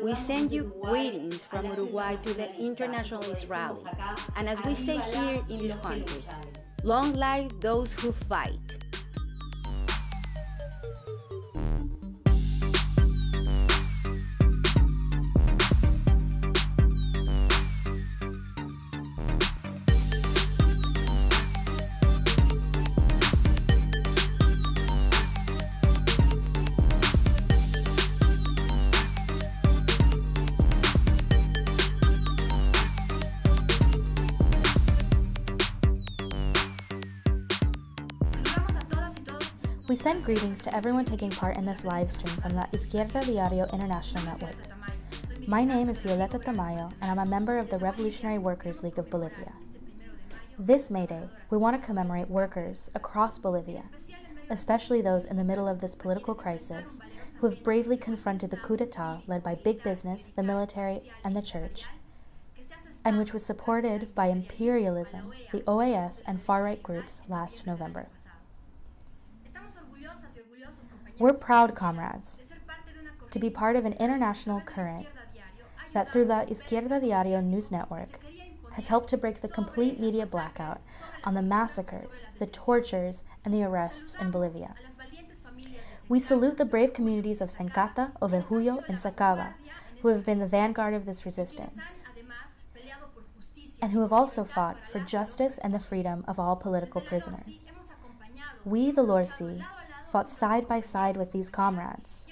we send you greetings from Uruguay to the Internationalist Rally, and as we say here in this country, long live those who fight.
We send greetings to everyone taking part in this live stream from the Izquierda Diario International Network. My name is Violeta Tamayo, and I'm a member of the Revolutionary Workers League of Bolivia. This May Day, we want to commemorate workers across Bolivia, especially those in the middle of this political crisis, who have bravely confronted the coup d'etat led by big business, the military, and the church, and which was supported by imperialism, the OAS, and far-right groups last November. We're proud, comrades, to be part of an international current that through the Izquierda Diario news network has helped to break the complete media blackout on the massacres, the tortures, and the arrests in Bolivia. We salute the brave communities of Sencata, Ovejuyo, and Sacaba, who have been the vanguard of this resistance, and who have also fought for justice and the freedom of all political prisoners. We, the Lorsi, fought side by side with these comrades,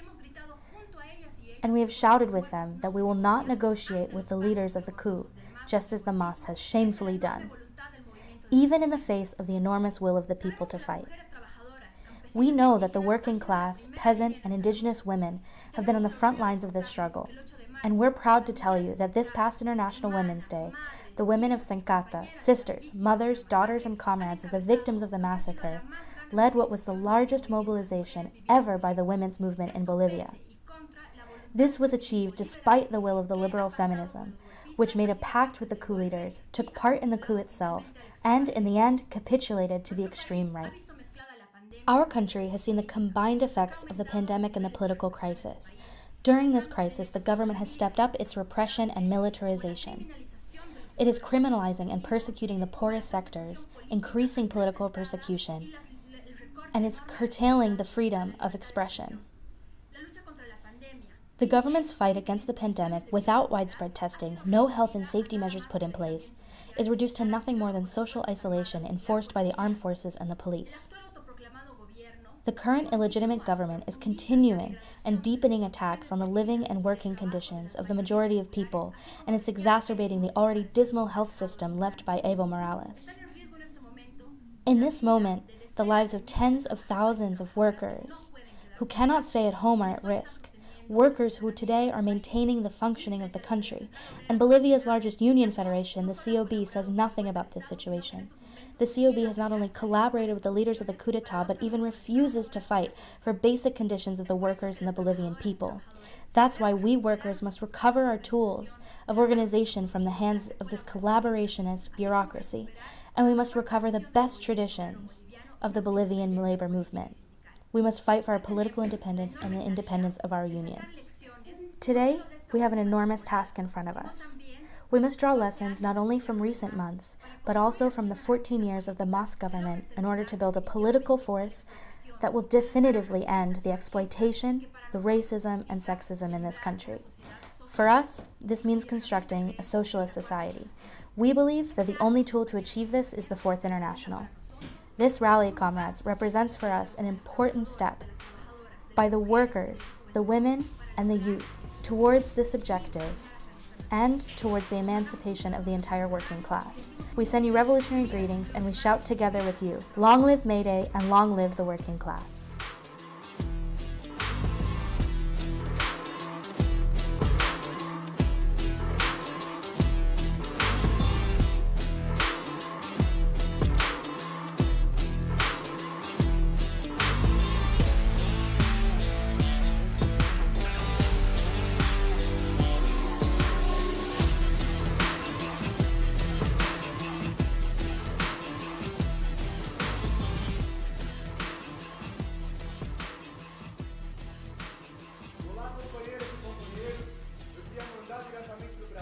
and we have shouted with them that we will not negotiate with the leaders of the coup, just as the MAS has shamefully done, even in the face of the enormous will of the people to fight. We know that the working class, peasant, and indigenous women have been on the front lines of this struggle, and we're proud to tell you that this past International Women's Day, the women of Sencata, sisters, mothers, daughters, and comrades of the victims of the massacre, led what was the largest mobilization ever by the women's movement in Bolivia. This was achieved despite the will of the liberal feminism, which made a pact with the coup leaders, took part in the coup itself, and in the end capitulated to the extreme right. Our country has seen the combined effects of the pandemic and the political crisis. During this crisis, the government has stepped up its repression and militarization. It is criminalizing and persecuting the poorest sectors, increasing political persecution, and it's curtailing the freedom of expression. The government's fight against the pandemic, without widespread testing, no health and safety measures put in place, is reduced to nothing more than social isolation enforced by the armed forces and the police. The current illegitimate government is continuing and deepening attacks on the living and working conditions of the majority of people, and it's exacerbating the already dismal health system left by Evo Morales. In this moment, the lives of tens of thousands of workers who cannot stay at home are at risk, workers who today are maintaining the functioning of the country, and Bolivia's largest union federation, the COB, says nothing about this situation. The COB has not only collaborated with the leaders of the coup d'etat, but even refuses to fight for basic conditions of the workers and the Bolivian people. That's why we workers must recover our tools of organization from the hands of this collaborationist bureaucracy, and we must recover the best traditions of the Bolivian labor movement. We must fight for our political independence and the independence of our unions. Today, we have an enormous task in front of us. We must draw lessons not only from recent months, but also from the 14 years of the MAS government in order to build a political force that will definitively end the exploitation, the racism, and sexism in this country. For us, this means constructing a socialist society. We believe that the only tool to achieve this is the Fourth International. This rally, comrades, represents for us an important step by the workers, the women, and the youth towards this objective and towards the emancipation of the entire working class. We send you revolutionary greetings and we shout together with you, long live May Day and long live the working class.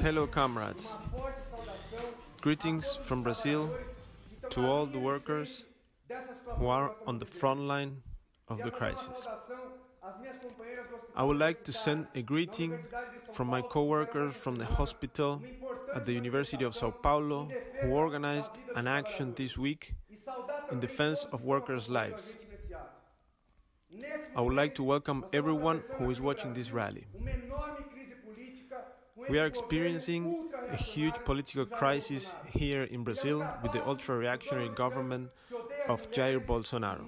Hello comrades, greetings from Brazil to all the workers who are on the front line of the crisis. I would like to send a greeting from my co-workers from the hospital at the University of Sao Paulo who organized an action this week in defense of workers' lives. I would like to welcome everyone who is watching this rally. We are experiencing a huge political crisis here in Brazil with the ultra-reactionary government of Jair Bolsonaro.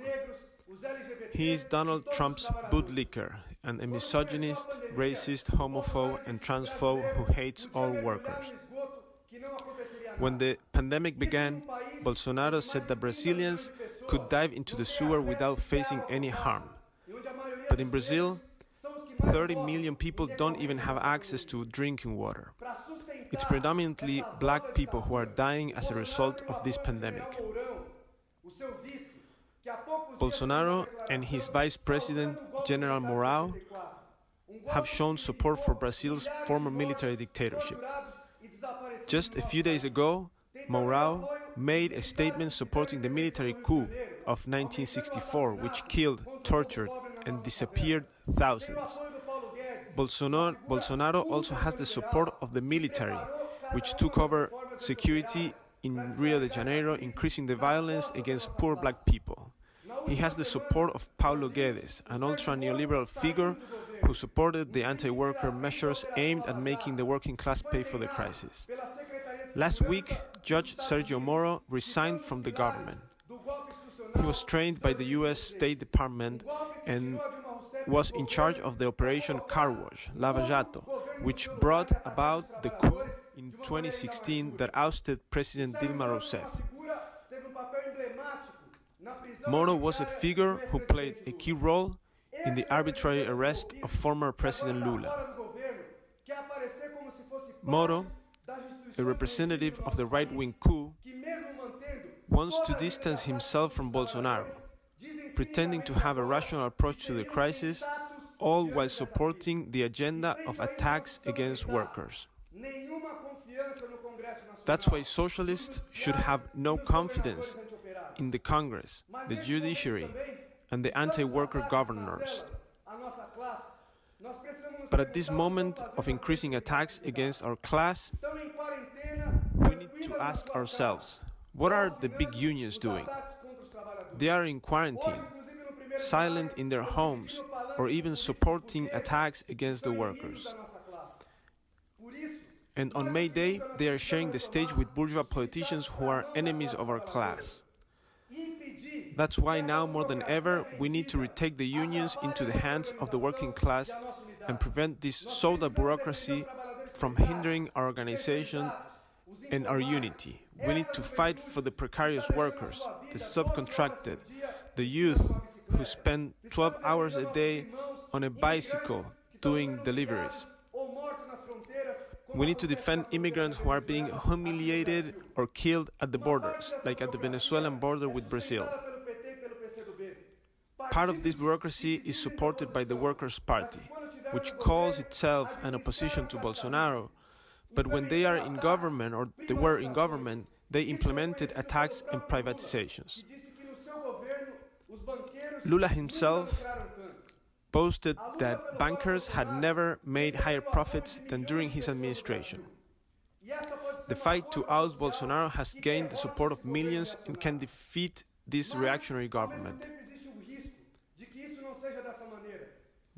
He is Donald Trump's bootlicker and a misogynist, racist, homophobe and transphobe who hates all workers. When the pandemic began, Bolsonaro said that Brazilians could dive into the sewer without facing any harm. But in Brazil, 30 million people don't even have access to drinking water. It's predominantly black people who are dying as a result of this pandemic. Bolsonaro and his vice president, General Mourão, have shown support for Brazil's former military dictatorship. Just a few days ago, Mourão made a statement supporting the military coup of 1964, which killed, tortured, and disappeared thousands. Bolsonaro also has the support of the military, which took over security in Rio de Janeiro, increasing the violence against poor black people. He has the support of Paulo Guedes, an ultra-neoliberal figure who supported the anti-worker measures aimed at making the working class pay for the crisis. Last week, Judge Sergio Moro resigned from the government. He was trained by the US State Department and was in charge of the Operation Car Wash, Lava Jato, which brought about the coup in 2016 that ousted President Dilma Rousseff. Moro was a figure who played a key role in the arbitrary arrest of former President Lula. Moro, a representative of the right-wing coup, wants to distance himself from Bolsonaro, pretending to have a rational approach to the crisis, all while supporting the agenda of attacks against workers. That's why socialists should have no confidence in the Congress, the judiciary, and the anti-worker governors. But at this moment of increasing attacks against our class, we need to ask ourselves, what are the big unions doing? They are in quarantine, silent in their homes, or even supporting attacks against the workers. And on May Day, they are sharing the stage with bourgeois politicians who are enemies of our class. That's why now more than ever, we need to retake the unions into the hands of the working class and prevent this pseudo bureaucracy from hindering our organization and our unity. We need to fight for the precarious workers, the subcontracted, the youth who spend 12 hours a day on a bicycle doing deliveries. We need to defend immigrants who are being humiliated or killed at the borders, like at the Venezuelan border with Brazil. Part of this bureaucracy is supported by the Workers' Party, which calls itself an opposition to Bolsonaro, but when they are in government, or they were in government, they implemented attacks and privatizations. Lula himself boasted that bankers had never made higher profits than during his administration. The fight to oust Bolsonaro has gained the support of millions and can defeat this reactionary government.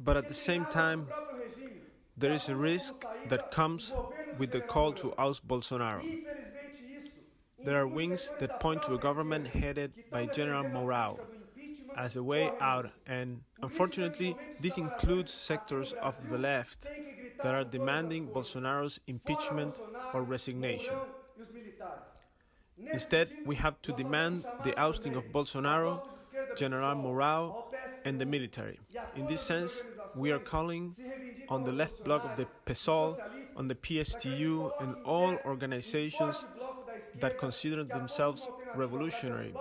But at the same time, there is a risk that comes with the call to oust Bolsonaro. There are wings that point to a government headed by General Mourão as a way out, and unfortunately, this includes sectors of the left that are demanding Bolsonaro's impeachment or resignation. Instead, we have to demand the ousting of Bolsonaro, General Mourão, and the military. In this sense, we are calling on the left bloc of the PSOL, on the PSTU, and all organizations that consider themselves revolutionary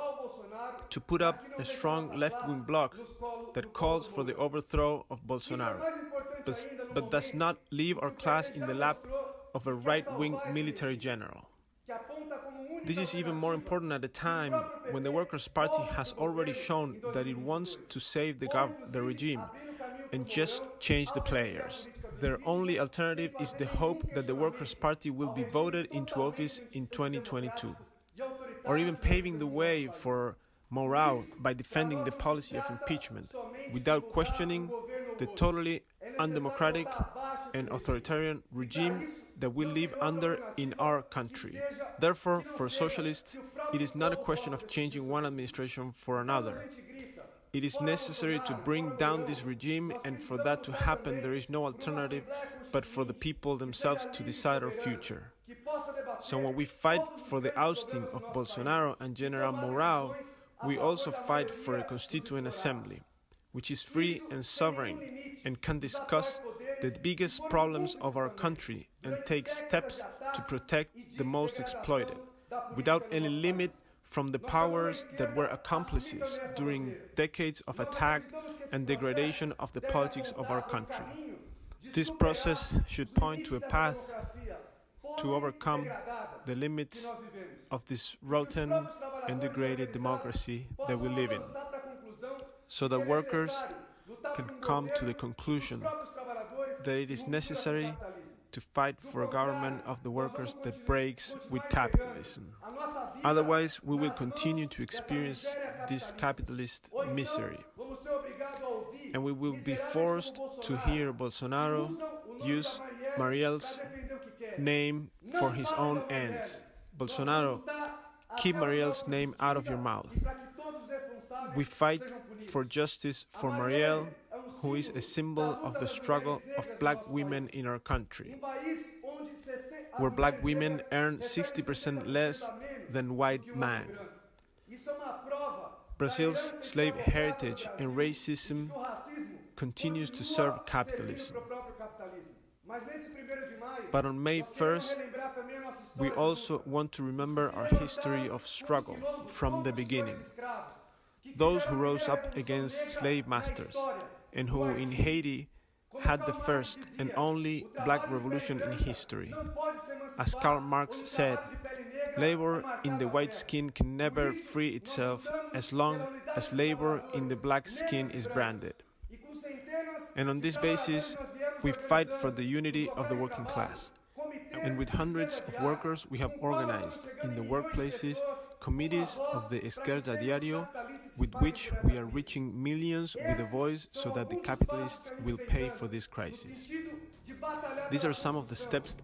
to put up a strong left-wing bloc that calls for the overthrow of Bolsonaro, but does not leave our class in the lap of a right-wing military general. This is even more important at a time when the Workers' Party has already shown that it wants to save the regime and just change the players. Their only alternative is the hope that the Workers' Party will be voted into office in 2022, or even paving the way for Mourão by defending the policy of impeachment without questioning the totally undemocratic and authoritarian regime that we live under in our country. Therefore, for socialists, it is not a question of changing one administration for another. It is necessary to bring down this regime, and for that to happen, there is no alternative but for the people themselves to decide our future. So when we fight for the ousting of Bolsonaro and General Mourão, we also fight for a constituent assembly, which is free and sovereign and can discuss the biggest problems of our country and take steps to protect the most exploited, without any limit from the powers that were accomplices during decades of attack and degradation of the politics of our country. This process should point to a path to overcome the limits of this rotten and degraded democracy that we live in, so that workers can come to the conclusion that it is necessary to fight for a government of the workers that breaks with capitalism. Otherwise, we will continue to experience this capitalist misery, and we will be forced to hear Bolsonaro use Mariel's name for his own ends. Bolsonaro, keep Mariel's name out of your mouth. We fight for justice for Mariel, who is a symbol of the struggle of black women in our country, where black women earn 60% less than white men. Brazil's slave heritage and racism continues to serve capitalism. But on May 1st, we also want to remember our history of struggle from the beginning. Those who rose up against slave masters and who in Haiti had the first and only black revolution in history. As Karl Marx said, labor in the white skin can never free itself as long as labor in the black skin is branded. And on this basis, we fight for the unity of the working class. And with hundreds of workers, we have organized in the workplaces committees of the Izquierda Diario, with which we are reaching millions with a voice so that the capitalists will pay for this crisis. These are some of the steps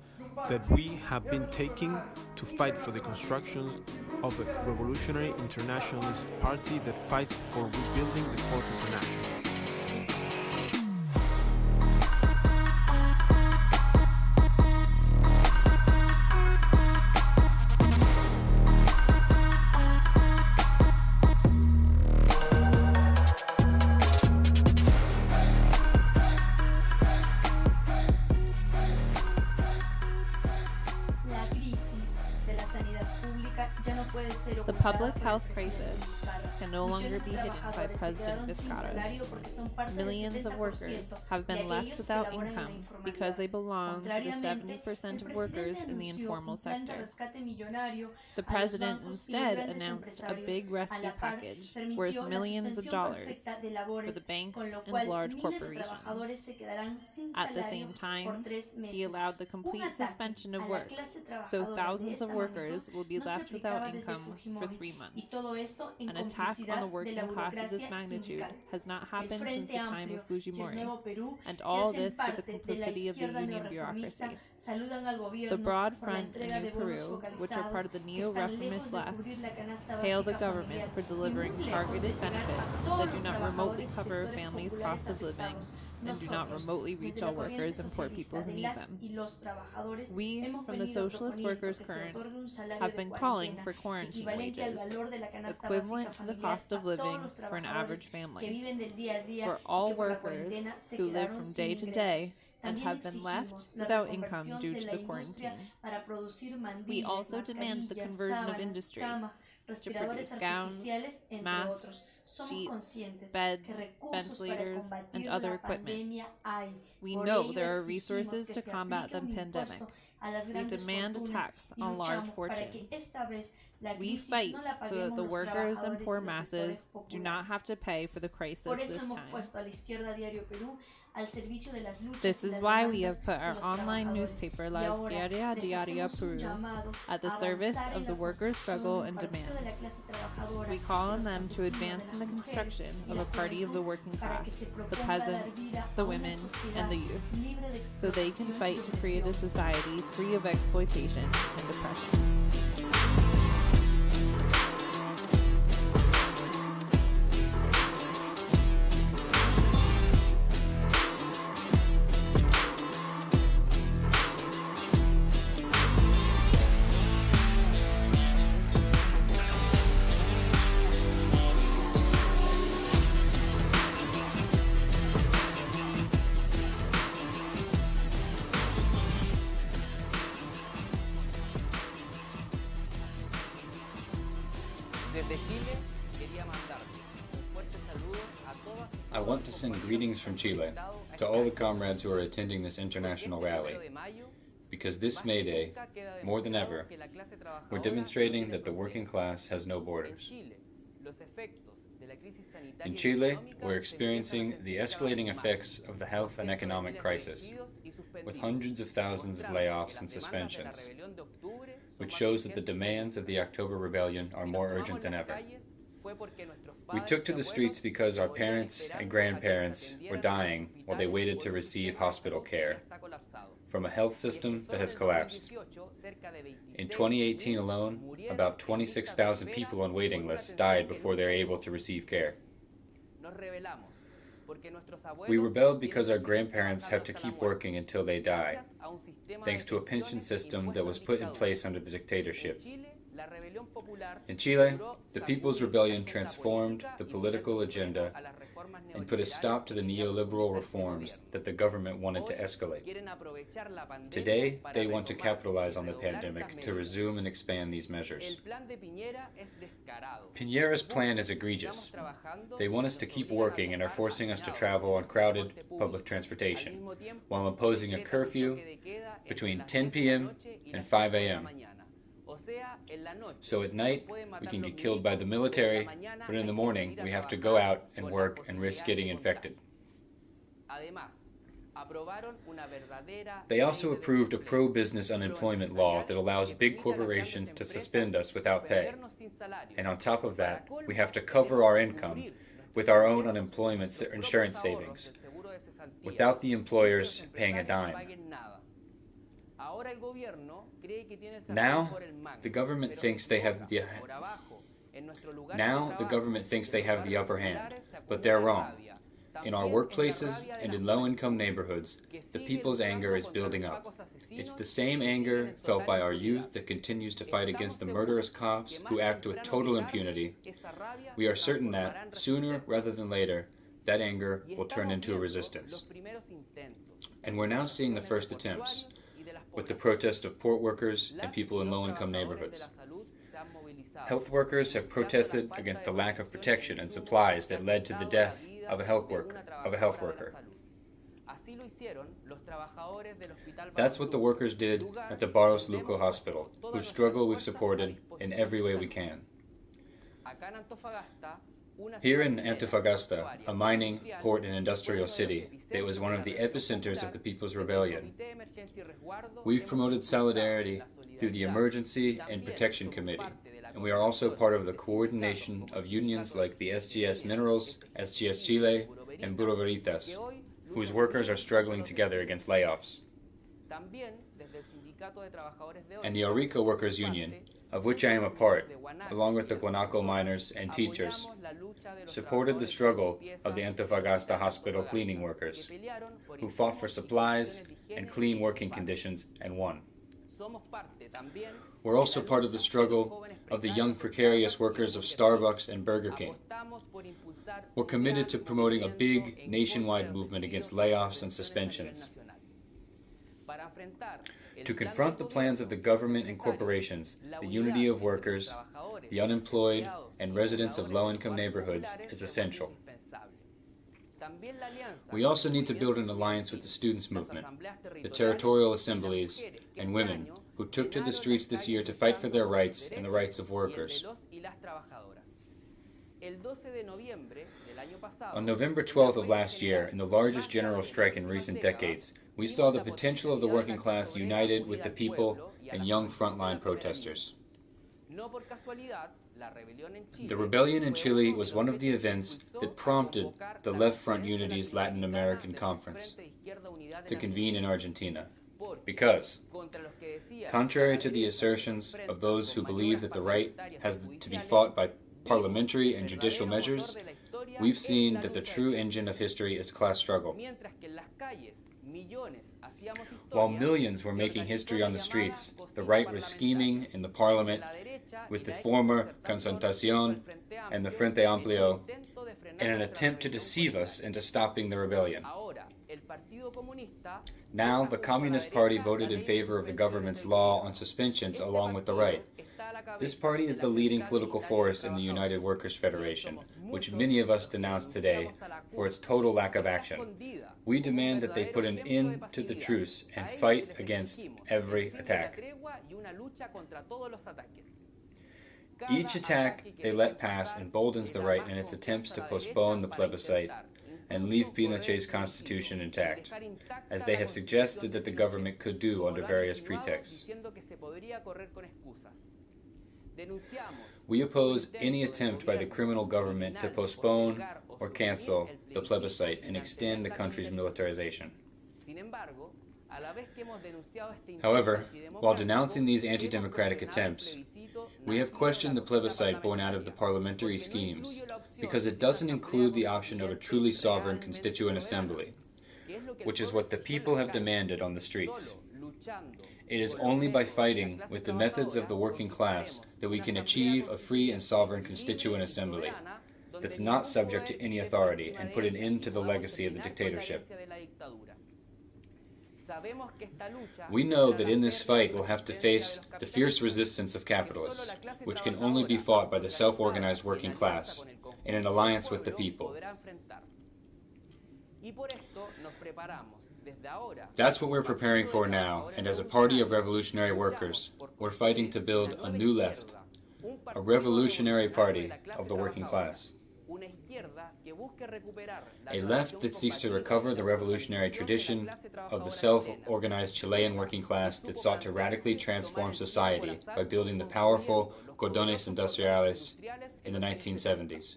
that we have been taking to fight for the construction of a revolutionary internationalist party that fights for rebuilding the Fourth International.
The public health crisis can no longer be hidden by President Vizcarra. Millions of workers have been left without income because they belong to the 70% of workers in the informal sector. The president instead announced a big rescue package worth millions of dollars for the banks and large corporations. At the same time, he allowed the complete suspension of work, so thousands of workers will be left without income for 3 months. An attack on the working class of this magnitude has not happened since the time of Fujimori, and all this with the complicity of the union bureaucracy. The Broad Front and New Peru, which are part of the neo-reformist left, hail the government for delivering targeted benefits that do not remotely cover a family's cost of living and do not remotely reach all workers and poor people who need them. We, from the Socialist Workers Current, have been calling for quarantine wages, equivalent to the cost of living for an average family, for all workers who live from day to day and have been left without income due to the quarantine. We also demand the conversion of industry to produce gowns, masks, sheets, beds, ventilators, and other equipment. We know there are resources to combat the pandemic. We demand a tax on large fortunes. We fight so that the workers and poor masses do not have to pay for the crisis this time. This is why we have put our online newspaper La Izquierda Diaria Peru at the service of the workers' struggle and demand. We call on them to advance in the construction of a party of the working class, the peasants, the women, and the youth, so they can fight to create a society free of exploitation and oppression.
I want to send greetings from Chile to all the comrades who are attending this international rally. because this May Day, more than ever, we're demonstrating that the working class has no borders. In Chile, we're experiencing the escalating effects of the health and economic crisis, with hundreds of thousands of layoffs and suspensions, which shows that the demands of the October Rebellion are more urgent than ever. We took to the streets because our parents and grandparents were dying while they waited to receive hospital care from a health system that has collapsed. In 2018 alone, about 26,000 people on waiting lists died before they were able to receive care. We rebelled because our grandparents have to keep working until they die, thanks to a pension system that was put in place under the dictatorship. In Chile, the People's Rebellion transformed the political agenda and put a stop to the neoliberal reforms that the government wanted to escalate. Today, they want to capitalize on the pandemic to resume and expand these measures. Piñera's plan is egregious. They want us to keep working and are forcing us to travel on crowded public transportation, while imposing a curfew between 10 p.m. and 5 a.m. So at night, we can get killed by the military, but in the morning, we have to go out and work and risk getting infected. They also approved a pro-business unemployment law that allows big corporations to suspend us without pay. And on top of that, we have to cover our income with our own unemployment insurance savings, without the employers paying a dime. Now, the government thinks they have the upper hand, but they're wrong. In our workplaces and in low-income neighborhoods, the people's anger is building up. It's the same anger felt by our youth that continues to fight against the murderous cops who act with total impunity. We are certain that, sooner rather than later, that anger will turn into a resistance. And we're now seeing the first attempts, with the protest of port workers and people in low-income neighborhoods. Health workers have protested against the lack of protection and supplies that led to the death of a health worker. That's what the workers did at the Barros Luco Hospital, whose struggle we've supported in every way we can. Here in Antofagasta, a mining, port, and industrial city that was one of the epicenters of the People's Rebellion, we've promoted solidarity through the Emergency and Protection Committee, and we are also part of the coordination of unions like the SGS Minerals, SGS Chile, and Bureau Veritas, whose workers are struggling together against layoffs. And the Arica Workers Union, of which I am a part, along with the Guanaco miners and teachers, supported the struggle of the Antofagasta hospital cleaning workers, who fought for supplies and clean working conditions and won. We're also part of the struggle of the young precarious workers of Starbucks and Burger King. We're committed to promoting a big nationwide movement against layoffs and suspensions. To confront the plans of the government and corporations, the unity of workers, the unemployed, and residents of low-income neighborhoods is essential. We also need to build an alliance with the students' movement, the territorial assemblies, and women who took to the streets this year to fight for their rights and the rights of workers. On November 12th of last year, in the largest general strike in recent decades, we saw the potential of the working class united with the people and young frontline protesters. The rebellion in Chile was one of the events that prompted the Left Front Unity's Latin American Conference to convene in Argentina. Because, contrary to the assertions of those who believe that the right has to be fought by parliamentary and judicial measures, we've seen that the true engine of history is class struggle. While millions were making history on the streets, the right was scheming in the parliament with the former Concertación and the Frente Amplio in an attempt to deceive us into stopping the rebellion. Now, the Communist Party voted in favor of the government's law on suspensions along with the right, This party is the leading political force in the United Workers' Federation, which many of us denounce today for its total lack of action. We demand that they put an end to the truce and fight against every attack. Each attack they let pass emboldens the right in its attempts to postpone the plebiscite and leave Pinochet's constitution intact, as they have suggested that the government could do under various pretexts. We oppose any attempt by the criminal government to postpone or cancel the plebiscite and extend the country's militarization. However, while denouncing these anti-democratic attempts, we have questioned the plebiscite born out of the parliamentary schemes because it doesn't include the option of a truly sovereign constituent assembly, which is what the people have demanded on the streets. It is only by fighting with the methods of the working class that we can achieve a free and sovereign constituent assembly that's not subject to any authority and put an end to the legacy of the dictatorship. We know that in this fight we'll have to face the fierce resistance of capitalists, which can only be fought by the self-organized working class in an alliance with the people. That's what we're preparing for now, and as a party of revolutionary workers, we're fighting to build a new left, a revolutionary party of the working class. A left that seeks to recover the revolutionary tradition of the self-organized Chilean working class that sought to radically transform society by building the powerful cordones industriales in the 1970s.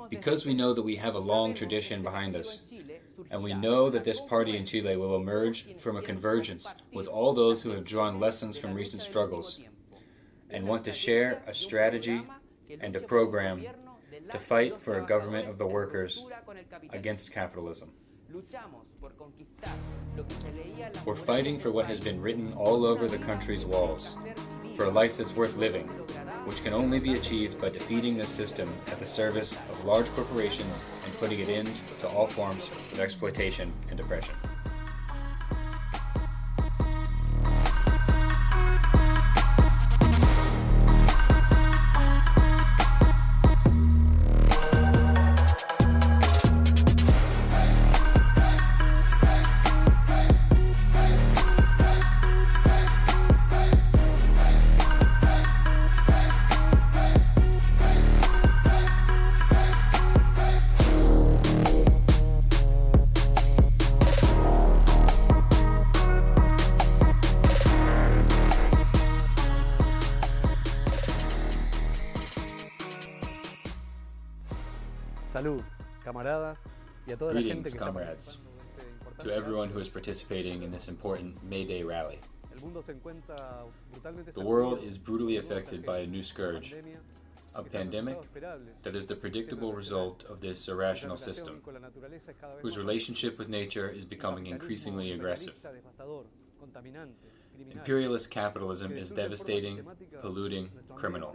Because we know that we have a long tradition behind us, and we know that this party in Chile will emerge from a convergence with all those who have drawn lessons from recent struggles and want to share a strategy and a program to fight for a government of the workers against capitalism. We're fighting for what has been written all over the country's walls, for a life that's worth living, which can only be achieved by defeating this system at the service of large corporations and putting an end to all forms of exploitation and oppression. Greetings, comrades, to everyone who is participating in this important May Day rally. The world is brutally affected by a new scourge, a pandemic that is the predictable result of this irrational system, whose relationship with nature is becoming increasingly aggressive. Imperialist capitalism is devastating, polluting, criminal.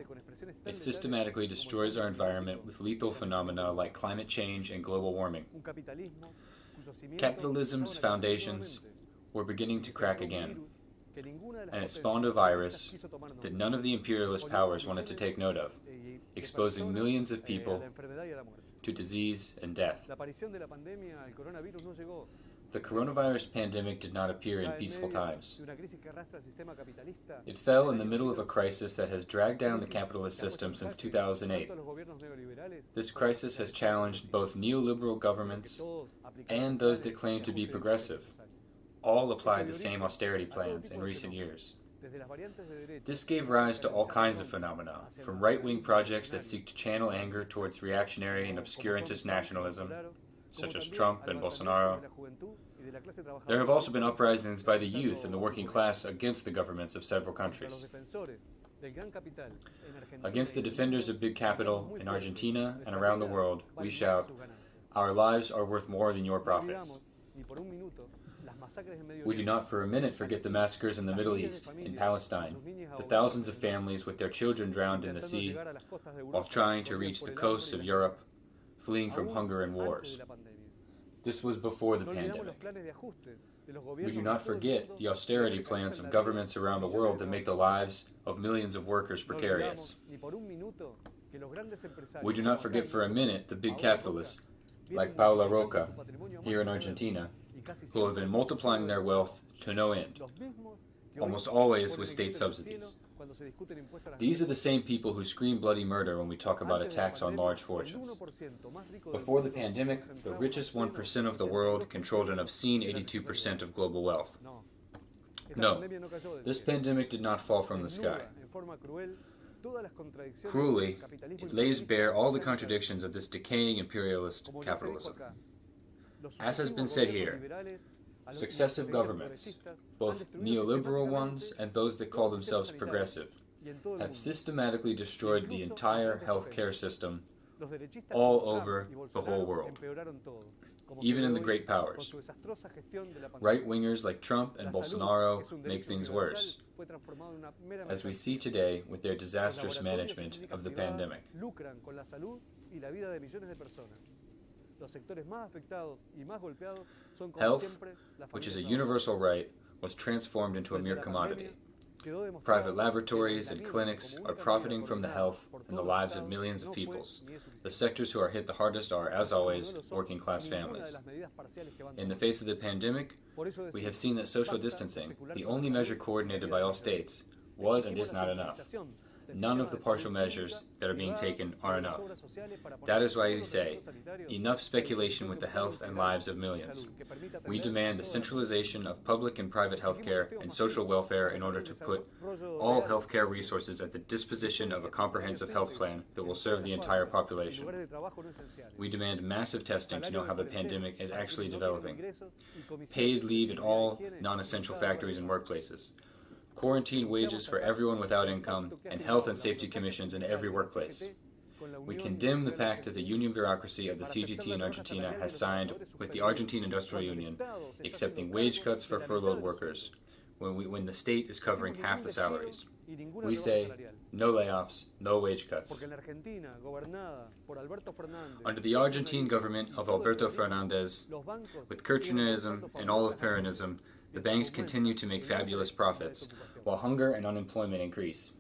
It systematically destroys our environment with lethal phenomena like climate change and global warming. Capitalism's foundations were beginning to crack again, and it spawned a virus that none of the imperialist powers wanted to take note of, exposing millions of people to disease and death. The coronavirus pandemic did not appear in peaceful times. It fell in the middle of a crisis that has dragged down the capitalist system since 2008. This crisis has challenged both neoliberal governments and those that claim to be progressive. All applied the same austerity plans in recent years. This gave rise to all kinds of phenomena, from right-wing projects that seek to channel anger towards reactionary and obscurantist nationalism, such as Trump and Bolsonaro. There have also been uprisings by the youth and the working class against the governments of several countries. Against the defenders of big capital in Argentina and around the world, we shout, "Our lives are worth more than your profits." We do not for a minute forget the massacres in the Middle East, in Palestine, the thousands of families with their children drowned in the sea while trying to reach the coasts of Europe, fleeing from hunger and wars. This was before the pandemic. We do not forget the austerity plans of governments around the world that make the lives of millions of workers precarious. We do not forget for a minute the big capitalists, like Paula Roca, here in Argentina, who have been multiplying their wealth to no end, almost always with state subsidies. These are the same people who scream bloody murder when we talk about attacks on large fortunes. Before the pandemic, the richest 1% of the world controlled an obscene 82% of global wealth. No, this pandemic did not fall from the sky. Cruelly, it lays bare all the contradictions of this decaying imperialist capitalism. As has been said here, successive governments, both neoliberal ones and those that call themselves progressive, have systematically destroyed the entire healthcare system all over the whole world, even in the great powers. Right-wingers like Trump and Bolsonaro make things worse, as we see today with their disastrous management of the pandemic. Health, which is a universal right, was transformed into a mere commodity. Private laboratories and clinics are profiting from the health and the lives of millions of peoples. The sectors who are hit the hardest are, as always, working-class families. In the face of the pandemic, we have seen that social distancing, the only measure coordinated by all states, was and is not enough. None of the partial measures that are being taken are enough. That is why we say, enough speculation with the health and lives of millions. We demand the centralization of public and private healthcare and social welfare in order to put all healthcare resources at the disposition of a comprehensive health plan that will serve the entire population. We demand massive testing to know how the pandemic is actually developing. Paid leave at all non-essential factories and workplaces. Quarantine wages for everyone without income, and health and safety commissions in every workplace. We condemn the pact that the union bureaucracy of the CGT in Argentina has signed with the Argentine Industrial Union, accepting wage cuts for furloughed workers, when the state is covering half the salaries. We say, no layoffs, no wage cuts. Under the Argentine government of Alberto Fernandez, with Kirchnerism and all of Peronism, the banks continue to make fabulous profits, while hunger and unemployment increase.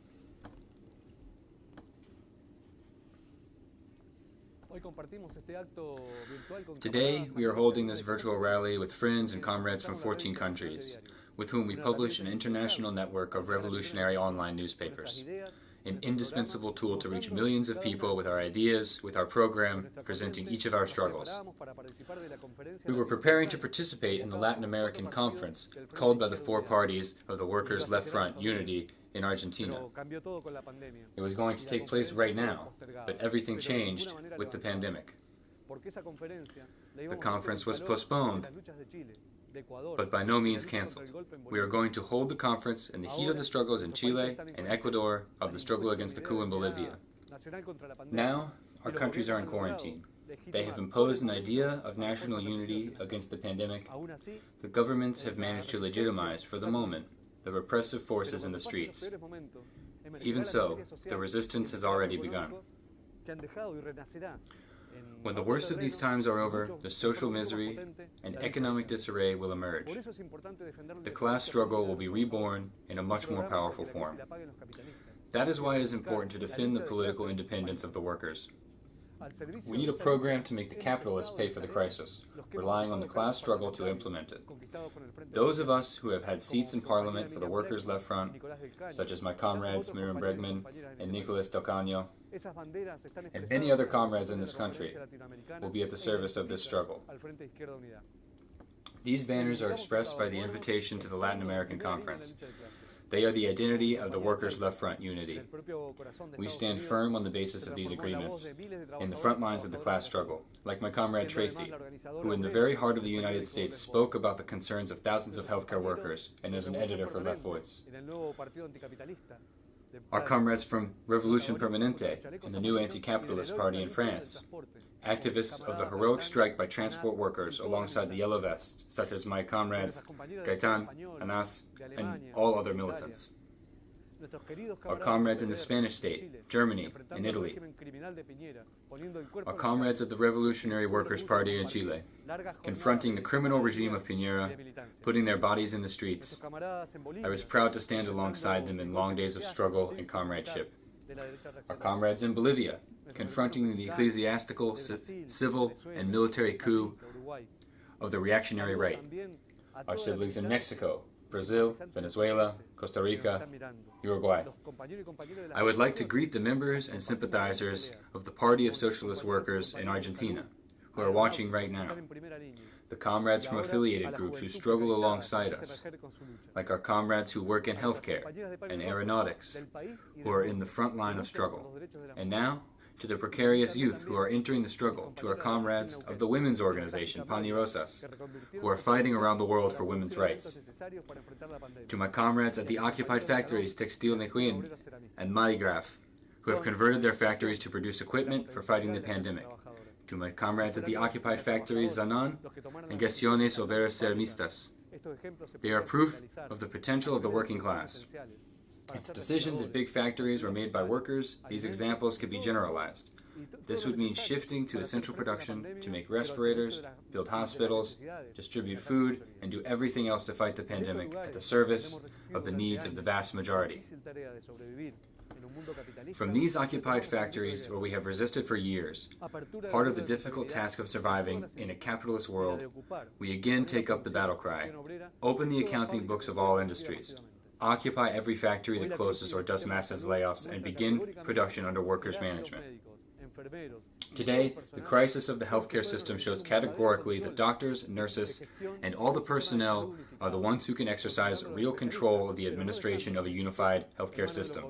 Today, we are holding this virtual rally with friends and comrades from 14 countries, with whom we publish an international network of revolutionary online newspapers, an indispensable tool to reach millions of people with our ideas, with our program, presenting each of our struggles. We were preparing to participate in the Latin American conference, called by the four parties of the Workers' Left Front, Unity, in Argentina. It was going to take place right now, but everything changed with the pandemic. The conference was postponed, but by no means cancelled. We are going to hold the conference in the heat of the struggles in Chile and Ecuador, of the struggle against the coup in Bolivia. Now, our countries are in quarantine. They have imposed an idea of national unity against the pandemic. The governments have managed to legitimize, for the moment, the repressive forces in the streets. Even so, the resistance has already begun. When the worst of these times are over, the social misery and economic disarray will emerge. The class struggle will be reborn in a much more powerful form. That is why it is important to defend the political independence of the workers. We need a program to make the capitalists pay for the crisis, relying on the class struggle to implement it. Those of us who have had seats in Parliament for the Workers' Left Front, such as my comrades Miriam Bregman and Nicolas Del Caño, and many other comrades in this country, will be at the service of this struggle. These banners are expressed by the invitation to the Latin American Conference. They are the identity of the Workers' Left Front, Unity. We stand firm on the basis of these agreements, in the front lines of the class struggle, like my comrade Tracy, who in the very heart of the United States spoke about the concerns of thousands of healthcare workers and is an editor for Left Voice. Our comrades from Revolution Permanente and the new anti-capitalist party in France, activists of the heroic strike by transport workers alongside the Yellow Vests, such as my comrades Gaetan, Anas, and all other militants. Our comrades in the Spanish state, Germany, and Italy. Our comrades of the Revolutionary Workers' Party in Chile, confronting the criminal regime of Piñera, putting their bodies in the streets. I was proud to stand alongside them in long days of struggle and comradeship. Our comrades in Bolivia, confronting the ecclesiastical, civil, and military coup of the reactionary right. Our siblings in Mexico, Brazil, Venezuela, Costa Rica, Uruguay. I would like to greet the members and sympathizers of the Party of Socialist Workers in Argentina, who are watching right now. The comrades from affiliated groups who struggle alongside us, like our comrades who work in healthcare and aeronautics, who are in the front line of struggle. And now, to the precarious youth who are entering the struggle, to our comrades of the women's organization, Pani Rosas, who are fighting around the world for women's rights. To my comrades at the occupied factories Textil Neuquén and Maligraf, who have converted their factories to produce equipment for fighting the pandemic. To my comrades at the occupied factories Zanan and Gestiones Obreras Sermistas. They are proof of the potential of the working class. If decisions at big factories were made by workers, these examples could be generalized. This would mean shifting to essential production to make respirators, build hospitals, distribute food, and do everything else to fight the pandemic at the service of the needs of the vast majority. From these occupied factories where we have resisted for years, part of the difficult task of surviving in a capitalist world, we again take up the battle cry, open the accounting books of all industries, occupy every factory that closes or does massive layoffs, and begin production under workers' management. Today, the crisis of the healthcare system shows categorically that doctors, nurses, and all the personnel are the ones who can exercise real control of the administration of a unified healthcare system,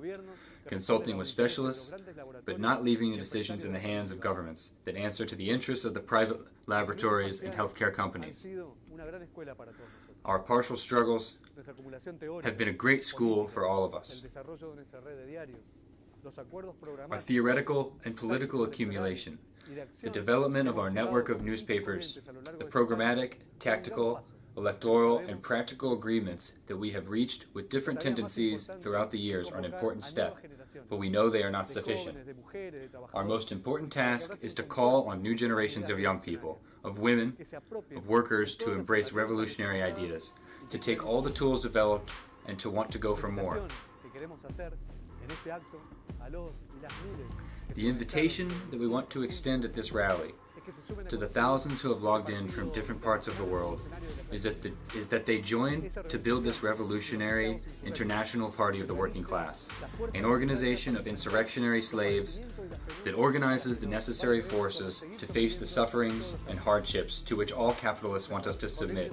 consulting with specialists, but not leaving the decisions in the hands of governments that answer to the interests of the private laboratories and healthcare companies. Our partial struggles have been a great school for all of us. Our theoretical and political accumulation, the development of our network of newspapers, the programmatic, tactical, electoral, and practical agreements that we have reached with different tendencies throughout the years are an important step, but we know they are not sufficient. Our most important task is to call on new generations of young people, of women, of workers to embrace revolutionary ideas, to take all the tools developed and to want to go for more. The invitation that we want to extend at this rally to the thousands who have logged in from different parts of the world is that they join to build this revolutionary international party of the working class, an organization of insurrectionary slaves that organizes the necessary forces to face the sufferings and hardships to which all capitalists want us to submit.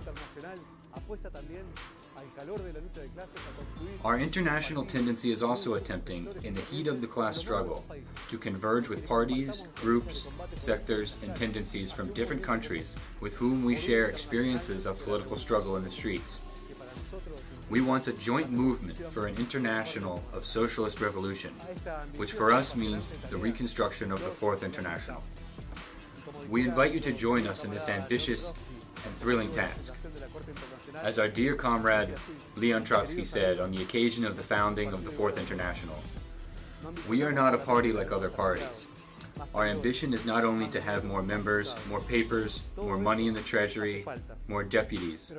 Our international tendency is also attempting, in the heat of the class struggle, to converge with parties, groups, sectors, and tendencies from different countries with whom we share experiences of political struggle in the streets. We want a joint movement for an international of socialist revolution, which for us means the reconstruction of the Fourth International. We invite you to join us in this ambitious and thrilling task. As our dear comrade Leon Trotsky said on the occasion of the founding of the Fourth International, we are not a party like other parties. Our ambition is not only to have more members, more papers, more money in the treasury, more deputies,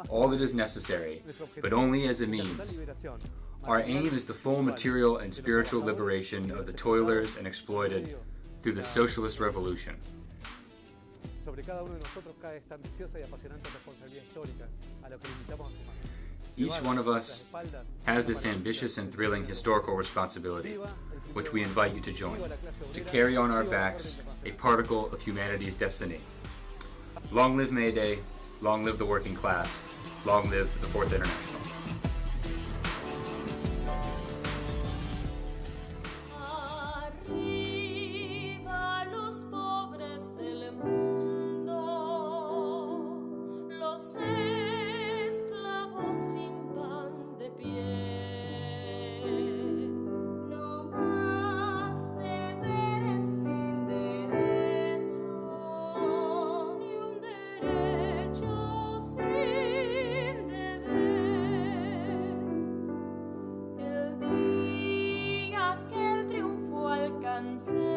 all that is necessary, but only as a means. Our aim is the full material and spiritual liberation of the toilers and exploited through the socialist revolution. Each one of us has this ambitious and thrilling historical responsibility, which we invite you to join, to carry on our backs a particle of humanity's destiny. Long live May Day, long live the working class, long live the Fourth International.
cancer.